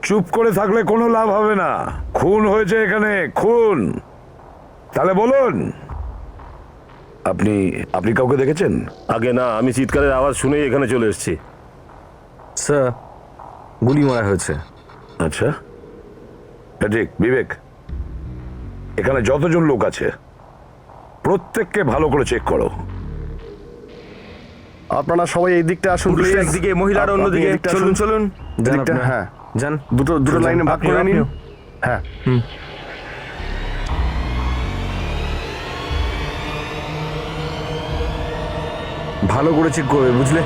চুপ করে থাকলে কোনো লাভ হবে না। খুন হয়েছে এখানে, খুন। তাহলে বলুন, আপনি আপনি কাউকে দেখেছেন? আগে না, আমি চিৎকারের আওয়াজ শুনেই এখানে চলে এসেছি। স্যার, গুলি মারা হয়েছে। আচ্ছা, ঠিক। বিবেক, এখানে যতজন লোক আছে প্রত্যেককে ভালো করে চেক করো। আপনারা সবাই এই দিকটা আসুন, পুরুষ please। একদিকে, মহিলারা আপনি অন্যদিকে। এই দিকটা চলুন, আসুন। চলুন। যান দিকটা, আপনারা। হ্যাঁ। যান। দুটো লাইনে ভাগ করে নিন। আপনিও। হ্যাঁ। ভালো করে চেক করবে, বুঝলে?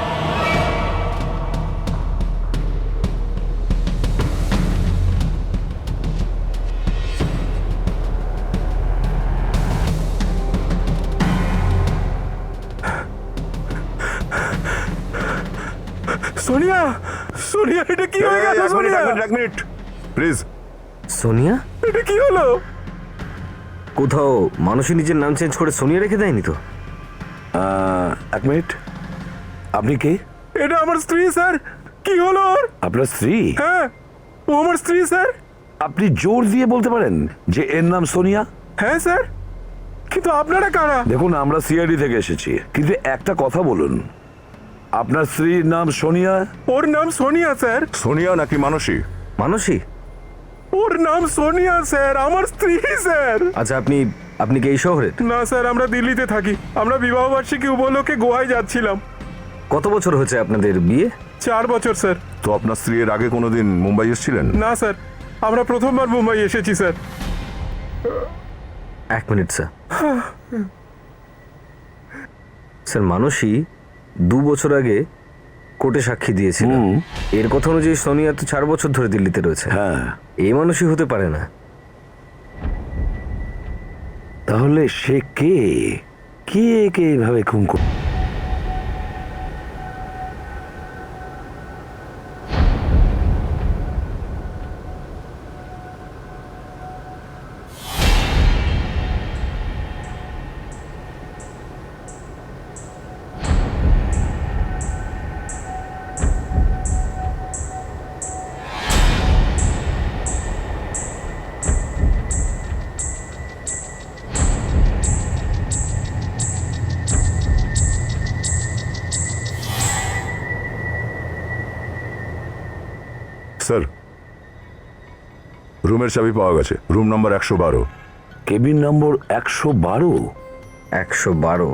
সোনিয়া, সোনিয়া, এটা কি হয়ে গেল? সোনিয়া, এক মিনিট প্লিজ। সোনিয়া? এটা কি হলো? কোথাও মানুষই নিজের নাম চেঞ্জ করে সোনিয়া রেখে দেয়নি তো? এক মিনিট, আপনি কে? এটা আমার স্ত্রী স্যার। কি হলো ওর? আপনার স্ত্রী? হ্যাঁ, ও আমার স্ত্রী স্যার। আপনি জোর দিয়ে বলতে পারেন যে এর নাম সোনিয়া? হ্যাঁ স্যার, কিন্তু আপনারা কারা? দেখুন, আমরা সিআইডি থেকে এসেছি, কিন্তু একটা কথা বলুন, আপনার স্ত্রীর নাম সোনিয়া? ওর নাম সোনিয়া স্যার। সোনিয়া নাকি মানসী? মানসী? ওর নাম সোনিয়া স্যার, আমার স্ত্রী স্যার। আচ্ছা, আপনি কি এই শহরের? না স্যার, আমরা দিল্লিতে থাকি। আমরা বিবাহ বার্ষিকী উপলক্ষে গোয়ায় যাচ্ছিলাম। কত বছর হয়েছে আপনাদের বিয়ে? 4 বছর স্যার। তো আপনার স্ত্রী এর আগে কোনোদিন মুম্বাই এসেছিলেন? না স্যার, আমরা প্রথমবার মুম্বাই এসেছি স্যার। 1 minute sir. স্যার, মানসী 2 বছর আগে কোর্টে সাক্ষী দিয়েছিল। এর কথা অনুযায়ী সোনিয়া তো 4 বছর ধরে দিল্লিতে রয়েছে। হ্যাঁ। এই মানুষই হতে পারে না। তাহলে সে কে? কে কে এভাবে খুন করে? স্যার, রুমের চাবি পাওয়া গেছে, রুম নাম্বার 112। কেবিন নম্বর 112? 112?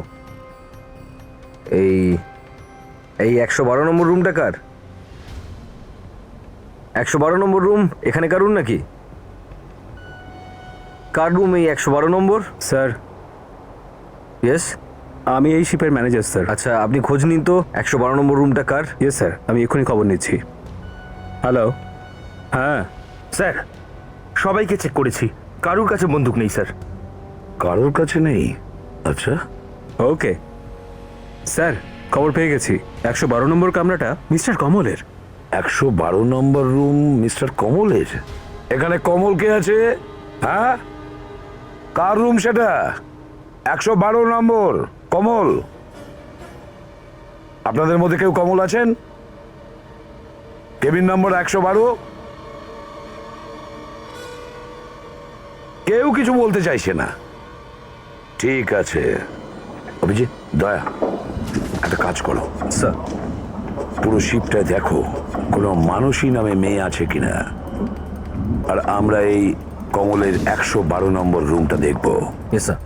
এই 112 নম্বর রুমটা কার? 112 নম্বর রুম এখানে কার রুম নাকি? কার রুম এই 112 নম্বর? Sir, yes. আমি এই শিপের ম্যানেজার স্যার। আচ্ছা, আপনি খোঁজ নিন তো 112 নম্বর রুমটা কার। ইয়েস স্যার, আমি এক্ষুনি খবর নিচ্ছি। হ্যালো। হ্যাঁ স্যার, সবাইকে চেক করেছি, কারুর কাছে বন্দুক নেই স্যার। কারোর কাছে নেই? আচ্ছা, ওকে স্যার, খবর পেয়ে গেছি। 112 নম্বর কামরাটা মিস্টার কমলের। 112 নম্বর রুম মিস্টার কমলের? এখানে কমল কে আছে? হ্যাঁ, কার রুম সেটা? 112 নম্বর কমল? আপনাদের মধ্যে কেউ কমল আছেন? কেবিন নম্বর 112? কেউ কিছু বলতে চাইছে না। ঠিক আছে অভিজিৎ, দয়া একটা কাজ করো, স্যার। পুরো শিপটা দেখো কোনো মানসী নামে মেয়ে আছে কিনা, আর আমরা এই কমলের 112 নম্বর রুমটা দেখবো। Yes sir.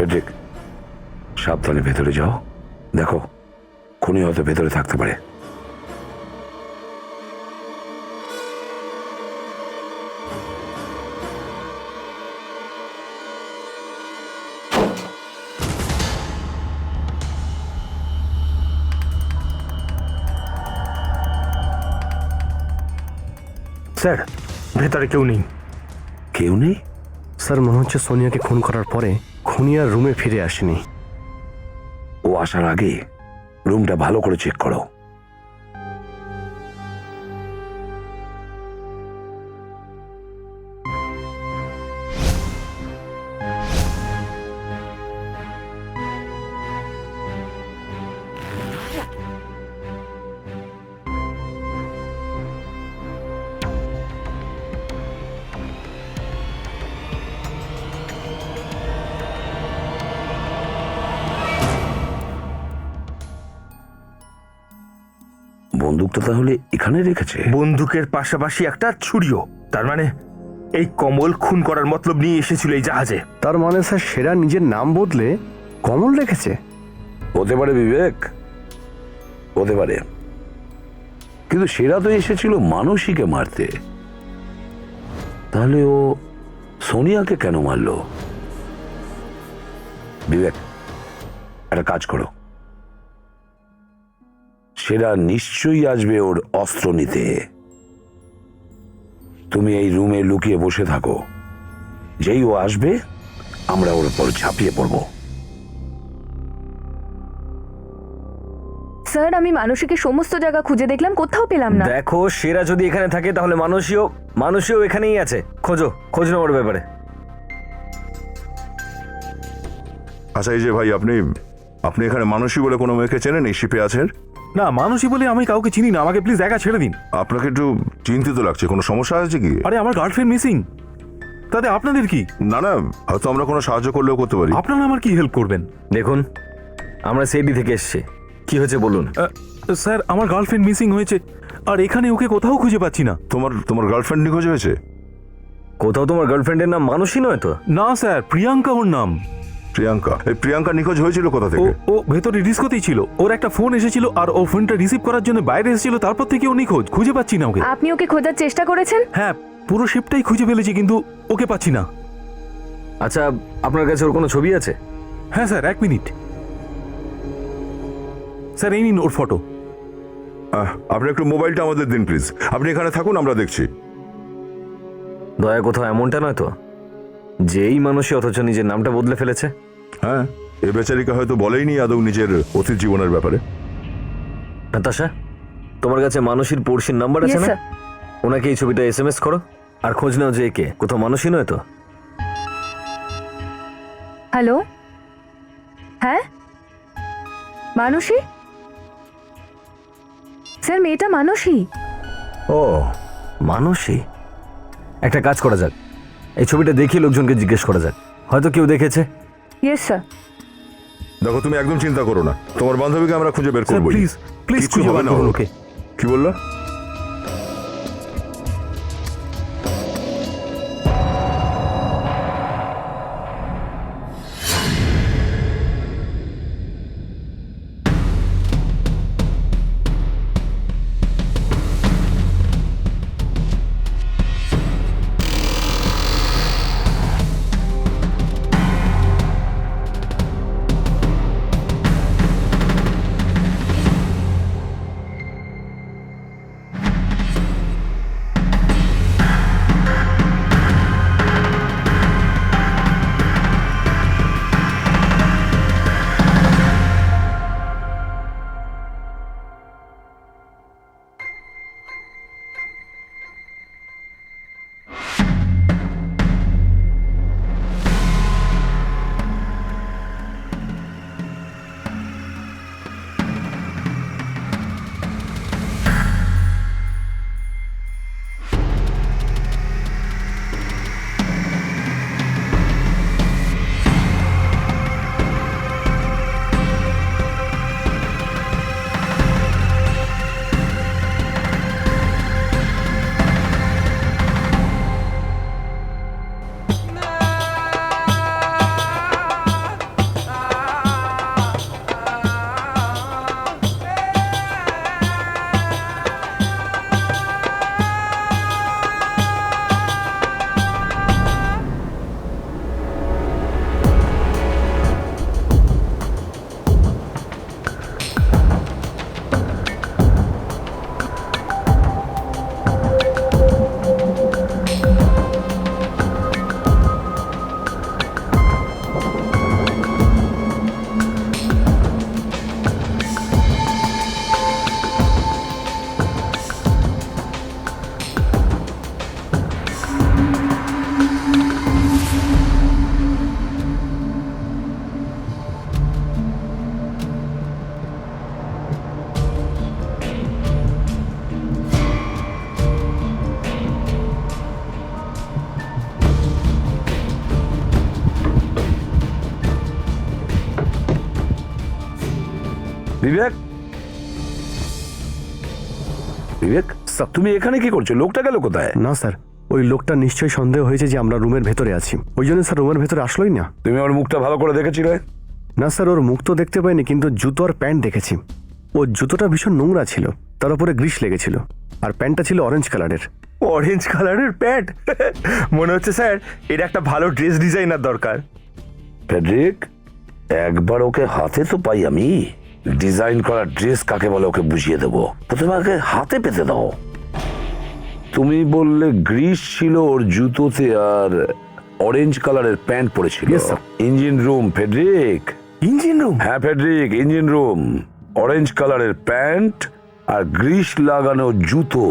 পেড্রিক, সাবধানে ভেতরে যাও, দেখো খুনি হয়তো ভেতরে থাকতে পারে। স্যার, ভেতরে কেউ নেই। কেউ নেই? স্যার, মনে হচ্ছে সোনিয়াকে খুন করার পরে খুনি আর রুমে ফিরে আসেনি। ও আসার আগে রুমটা ভালো করে চেক করো। বন্দুকটা তাহলে এখানে রেখেছে? বন্দুকের পাশাপাশি একটা ছুরিও। তার মানে এই কমল খুন করার মতলব নিয়ে এসেছিল এই জাহাজে। তার মানে স্যার, সেরা নিজের নাম বদলে কমল রেখেছে। হতে পারে বিবেক, হতে পারে, কিন্তু সেরা তো এসেছিল মানসীকে মারতে। তাহলে ও সোনিয়াকে কেন মারলো? বিবেক, একটা কাজ করো, সেরা নিশ্চয়ই আসবে ওর অস্ত্র নিতে। তুমি এই রুমে লুকিয়ে বসে থাকো, যেই ও আসবে আমরা ওর উপর ঝাঁপিয়ে পড়বো। স্যার আমি মানসীকে সমস্ত জায়গা খুঁজে দেখলাম, কোথাও পেলাম না। দেখো, সেরা যদি এখানে থাকে তাহলে মানুষও এখানেই আছে। খোঁজ নাও ওর ব্যাপারে। আচ্ছা এই যে ভাই, আপনি এখানে মানসী বলে কোনো মেয়েকে চেনেন এই শিপে আছেন? না, মানুষই বলে আমি কাউকে চিনি না, আমাকে প্লিজ একা ছেড়ে দিন। আপনাকে একটু চিন্তিত লাগছে, কোনো সমস্যা আছে কি? আরে আমার গার্লফ্রেন্ড মিসিং, তাতে আপনাদের কি? না না, হয়তো আমরা কোনো সাহায্য করলেও করতে পারি। আপনারা আমার কি হেল্প করবেন? দেখুন, আমরা সিডি থেকে এসেছি। কি হয়েছে বলুন। স্যার আমার গার্লফ্রেন্ড মিসিং হয়েছে, আর এখানে ওকে কোথাও খুঁজে পাচ্ছি না। তোমার গার্লফ্রেন্ড নিখোঁজ হয়েছে? কোথাও তোমার গার্লফ্রেন্ডের নাম মানুষই নয় তো? না স্যার, প্রিয়াঙ্কা ওর নাম। প্রিয়াঙ্কা? এই প্রিয়াঙ্কা নিখোঁজ হয়েছিল কোথা ও থেকে? ও ভেতরে ডিস্কোতেই ছিল, ওর একটা ফোন এসেছিল আর ও ফোনটা রিসিভ করার জন্য বাইরে এসেছিল, তারপর থেকে ও নিখোঁজ, খুঁজে পাচ্ছি না ওকে। আপনি ওকে খোঁজার চেষ্টা করেছেন? হ্যাঁ, পুরো শিপটাই খুঁজে ফেলেছি কিন্তু ওকে পাচ্ছি না। আচ্ছা, আপনার কাছে ওর কোনো ছবি আছে? হ্যাঁ স্যার, 1 মিনিট। স্যার এই নিন ওর ফটো। আপনি একটু মোবাইলটা আমাদের দিন প্লিজ। আপনি এখানে থাকুন, আমরা দেখছি। দয়া কোথাও এমনটা নয় তো যেই মানুষই অথচ নিজের নামটা বদলে ফেলেছে? হ্যাঁ, এ বেচারিকে হয়তো বলেইনি আদৌ নিজের অতীত জীবনের ব্যাপারে। নাতাশা, তোমার কাছে মানুষের পড়শির নাম্বার আছে Yes, না? sir. ওনাকে এই ছবিটা SMS করো আর খোঁজ নাও যে একে, কোথাও মানুষই নয় তো? হ্যালো, হ্যাঁ মানসী? স্যার মেয়েটা মানসী। ও, মানুষই? একটা কাজ করা যাক, এই ছবিটা দেখিয়ে লোকজনকে জিজ্ঞেস করা যাক, হয়তো কেউ দেখেছে। Yes sir. দেখো তুমি একদম চিন্তা করো না, তোমার বান্ধবীকে আমরা খুঁজে বের স্যার করবো। প্লিজ প্লিজ কিছু খুঁজে হবে বার না করুন ওর। ওকে। কি বললা? বিবেক, বিবেক তুমি এখানে কি করছো? লোকটা গেল কোথায়? না স্যার, ওই লোকটা নিশ্চয়ই সন্দেহ হয়েছে যে আমরা রুমের ভেতরে আছি, ওই জন্য স্যার রুমের ভেতরে আসলোই না। তুমি ওর মুখটা ভালো করে দেখেছিলে? না স্যার, ওর মুখ তো দেখতে পাইনি, কিন্তু জুতো আর প্যান্ট দেখেছি। ও জুতোটা ভীষণ নোংরা ছিল, তার উপরে গ্রিস লেগেছিল, আর প্যান্টটা ছিল অরেঞ্জ কালারের। অরেঞ্জ কালারের প্যান্ট? মনে হচ্ছে স্যার এর একটা ভালো ড্রেস ডিজাইনার দরকার। ফেডরিক, একবার ওকে হাতে তো পাই আমি। ডিজাইন করা ড্রেস কাকে বলে ওকে বুঝিয়ে দেবো। প্রথমে আগে হাতে পেতে দাও। তুমি বললে গ্রিস ছিল ওর জুতোতে আর অরেঞ্জ কালারের প্যান্ট পরেছিল। Yes, sir. Engine room Friedrich. Engine room? হ্যাঁ ফেডরিক, ইঞ্জিন রুম, অরেঞ্জ কালারের প্যান্ট আর গ্রিস লাগানো জুতো,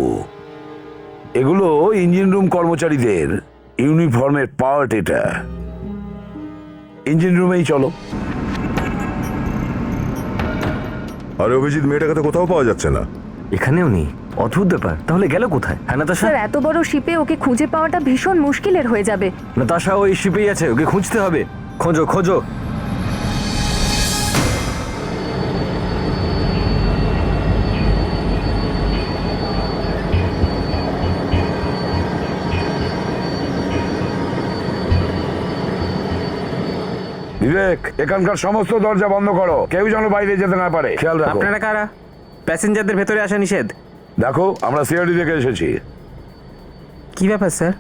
এগুলো ইঞ্জিন রুম কর্মচারীদের ইউনিফর্মের পার্ট। এটা ইঞ্জিন রুমেই চলো। আরে অভিজিৎ, মেয়েটাকে তো কোথাও পাওয়া যাচ্ছে না। এখানেও নেই, অদ্ভুত ব্যাপার। তাহলে গেল কোথায়? হ্যাঁ নাতাশা? স্যার এত বড় শিপে ওকে খুঁজে পাওয়াটা ভীষণ মুশকিলের হয়ে যাবে। নাতাশা ওই শিপেই আছে, ওকে খুঁজতে হবে। খোঁজো খোঁজো। বিবেক, এখানকার সমস্ত দরজা বন্ধ করো, কেউ যেন বাইরে যেতে না পারে, খেয়াল রাখো। আপনারা কারা? প্যাসেঞ্জারদের ভেতরে আসা নিষেধ। দেখো, আমরা সিআরডি থেকে এসেছি। কি ব্যাপার স্যার?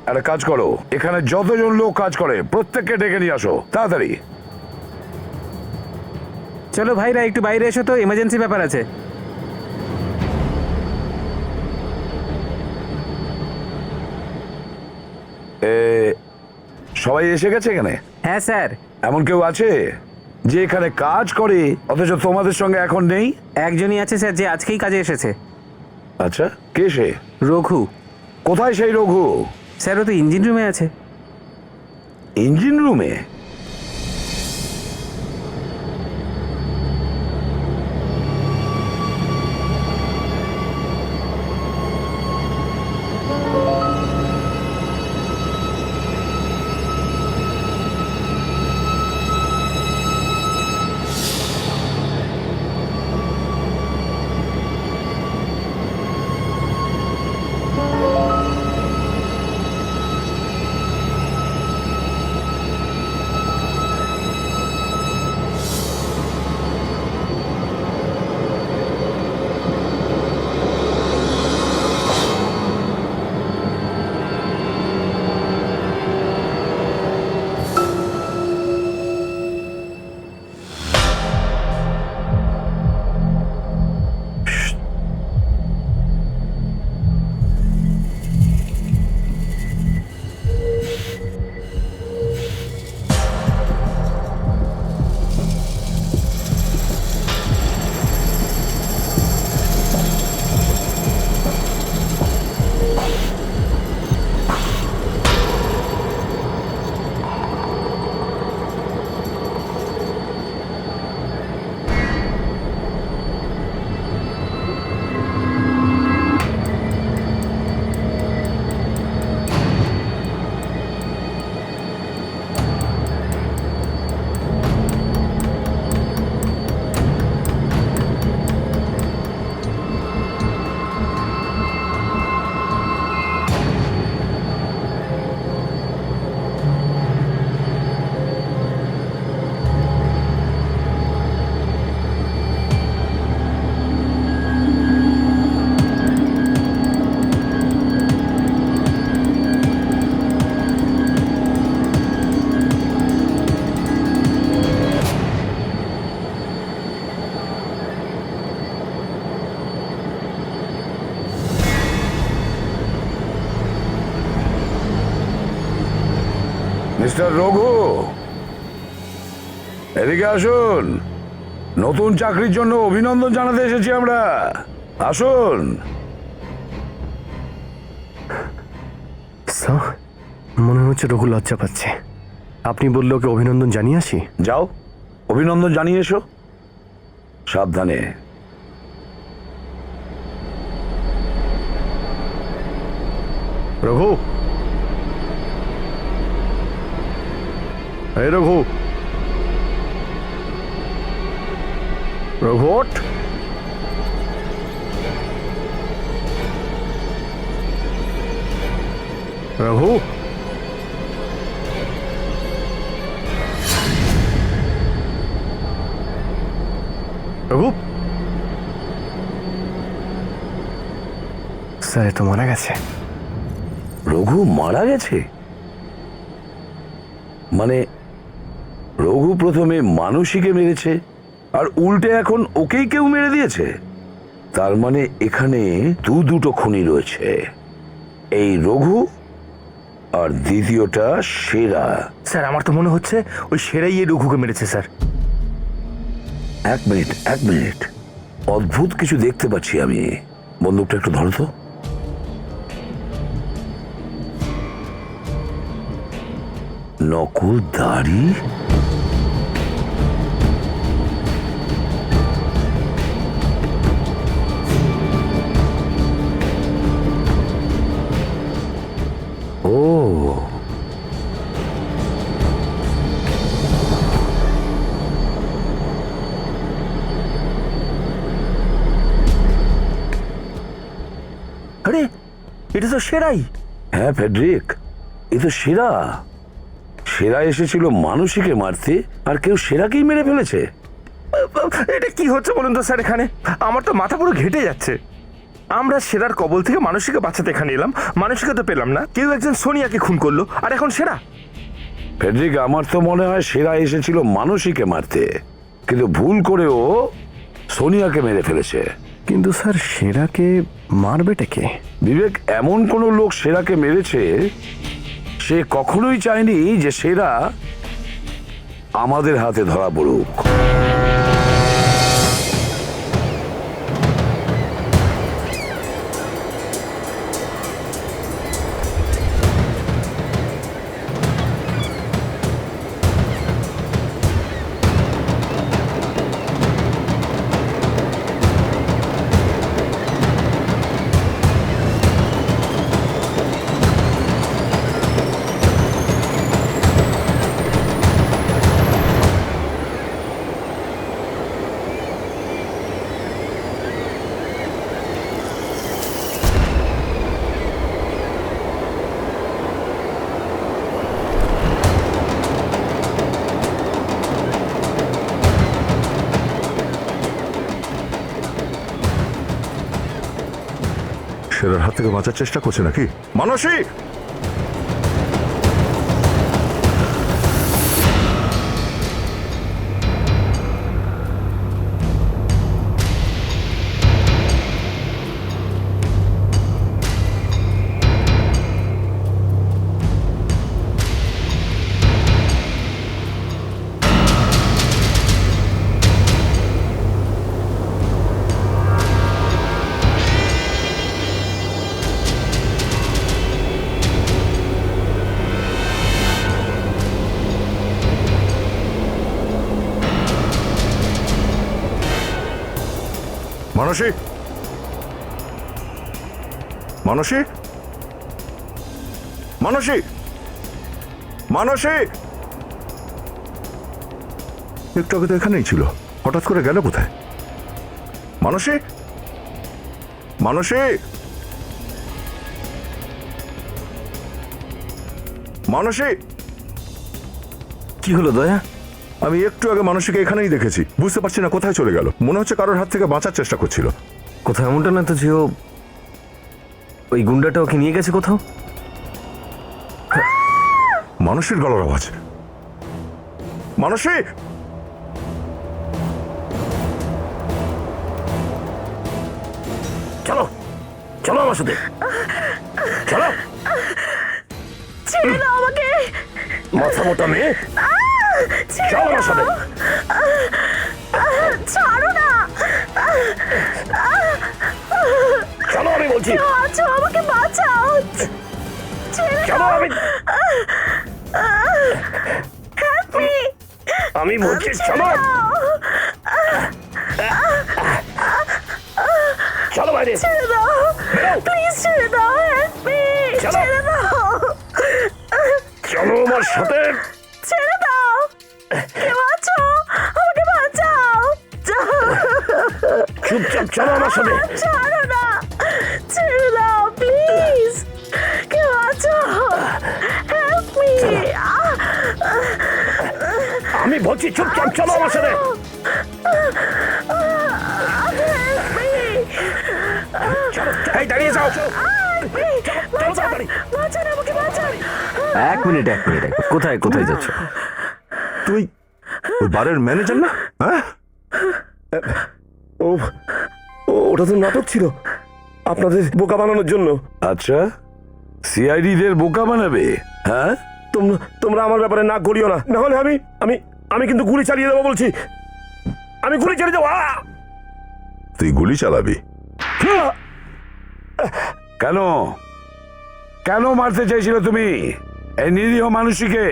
একটা কাজ করো, এখানে যতজন লোক কাজ করে প্রত্যেককে ডেকে নিয়ে আসো তাড়াতাড়ি। চলো ভাইরা একটু বাইরে এসো তো, এমার্জেন্সি ব্যাপার আছে। সবাই এসে গেছে এখানে? হ্যাঁ স্যার। এমন কেউ আছে যে এখানে কাজ করে অথচ তোমাদের সঙ্গে এখন নেই? একজনই আছে স্যার, যে আজকেই কাজে এসেছে। আচ্ছা, কে সে? রঘু। কোথায় সেই রঘু? স্যার ও তো ইঞ্জিন রুমে আছে। ইঞ্জিন রুমে? মিস্টার রঘু, এদিকে আসুন। নতুন চাকরির জন্য অভিনন্দন জানাতে এসেছি আমরা। আসুন। স্যার, মনে হচ্ছে রঘু লজ্জা পাচ্ছে। আপনি বললে ওকে অভিনন্দন জানিয়ে আসি? যাও, অভিনন্দন জানিয়ে এসো। সাবধানে। রঘু, এই রঘু, রঘু ওঠ। রঘু, রঘু। স্যার, এ তো মারা গেছে। রঘু মারা গেছে? মানে রঘু প্রথমে মানসীকে মেরেছে, আর উল্টে এখন ওকেই কেউ মেরে দিয়েছে। তার মানে এখানে দুটো খুনি রয়েছে, এই রঘু আর দ্বিতীয়টা সেরা। স্যার আমার তো মনে হচ্ছে ওই সেরাই এই রঘুকে মেরেছে স্যার। এক মিনিট, অদ্ভুত কিছু দেখতে পাচ্ছি আমি। বন্দুকটা একটু ধরো তো। নকল দাড়ি, ও আরে এটা তো সেরাই। হ্যাঁ ফেডরিক, এ তো সেরা। সেরা এসেছিল মানসীকে মারতে, আর কেউ সেরাকেই মেরে ফেলেছে। এটা কি হচ্ছে বলুন তো স্যার? এখানে আমার তো মাথা পুরো ঘেটে যাচ্ছে। আমরা সেরার কবল থেকে মানসীকে বাঁচাতে এখানে এলাম, মানসীকে তো পেলাম না, কেউ একজন সোনিয়াকে খুন করলো, আর এখন সেরা। ফেডরিক, আমার তো মনে হয় সেরা এসেছিল মানসীকে মারতে, কিন্তু ভুল করে ও সোনিয়াকে মেরে ফেলেছে। কিন্তু স্যার সেরাকে মারবেটা কে? বিবেক, এমন কোনো লোক সেরাকে মেরেছে, সে কখনোই চায়নি যে সেরা আমাদের হাতে ধরা পড়ুক। সেরার হাত থেকে বাঁচার চেষ্টা করছে নাকি? মানসী! মানসী! মানসী! মানসী! মানসী! একটু আগে তো এখানেই ছিল, হঠাৎ করে গেল কোথায়? মানসী! মানসী! মানসী! কি হলো দয়া? আমি একটু আগে মানসীকে এখানেই দেখেছি, বুঝতে পারছি না কোথায় চলে গেল। মনে হচ্ছে কারোর হাত থেকে বাঁচার চেষ্টা করছিল। কোথাও এমনটা না তো যে ও ওই গুন্ডাটা ওকে নিয়ে গেছে কোথাও? মানসীর গলার আওয়াজ। মানসী! চলো চলো আমার সাথে, চলো। ছেড়ে দাও আমাকে। মাথা মোটা মেয়ে, চলো আমার সাথে। ছাড়ো না। চলো আমি বলছি, বাঁচাও, আমাকে বাঁচাও। চলো। আমি বলছি চলো, চলো বাইরে। ছেড়ে দাও প্লিজ, ছেড়ে দাও। হেল্প মি, ছেড়ে দাও। চলো আমার সাথে। ছেড়ে দাও, কে বাঁচাও, আমাকে বাঁচাও। চুপচাপ চলো আমার সাথে। ছাড়ো না, ছেড়ে দাও প্লিজ, কে বাঁচাও। Help me. আমি বলছি চুপচাপ চলো আমার সাথে। এই দাঁড়িয়ে যাও। বাঁচান, আমাকে বাঁচান। এক মিনিট, কোথায় যাচ্ছ? তুই ওই বারের ম্যানেজার না? হ্যাঁ, ও ওটা তো নাটক ছিল, আপনাদের বোকা বানানোর জন্য। আচ্ছা, সিআইডি দের বোকা বানাবে? হ্যাঁ, তোমরা আমার ব্যাপারে নাক গলিও না, না হলে আমি আমি আমি কিন্তু গুলি চালিয়ে দেবো বলছি। আমি গুলি চালিয়ে দেবো। তুই গুলি চালাবি? কেন কেন মারতে চাইছিলে তুমি এই নিরীহ মানুষকে?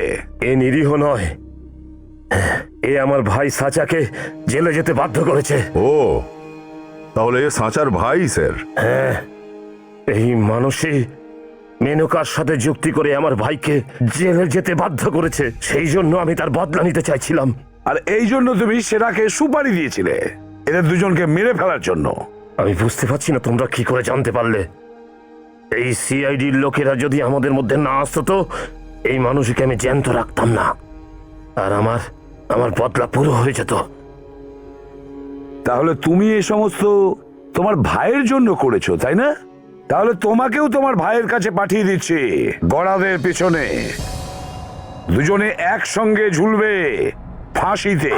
এ নিরীহ নয়, এ আমার ভাই সাচাকে জেলে যেতে বাধ্য করেছে। ও, তাহলে এ সাঁচার ভাই স্যার? হ্যাঁ, এই মানুষই মেনকার সাথে যুক্তি করে আমার ভাইকে জেলে যেতে বাধ্য করেছে। সেই জন্য আমি তার বদলা নিতে চাইছিলাম। আর এই জন্য তুমি সেরাকে সুপারি দিয়েছিলে এদের দুজনকে মেরে ফেলার জন্য। আমি বুঝতে পারছি না তোমরা কি করে জানতে পারলে। এই সিআইডির লোকেরা যদি আমাদের মধ্যে না আসতো তো এই মানুষকে আমি জ্যান্ত রাখতাম না, আর আমার বদলা পুরো হয়ে যেত। তাহলে তুমি এই সমস্ত তোমার ভাইয়ের জন্য করেছো, তাই না? তাহলে তোমাকেও তোমার ভাইয়ের কাছে পাঠিয়ে দিচ্ছি গড়াদের পিছনে। দুজনে একসঙ্গে ঝুলবে ফাঁসিতে।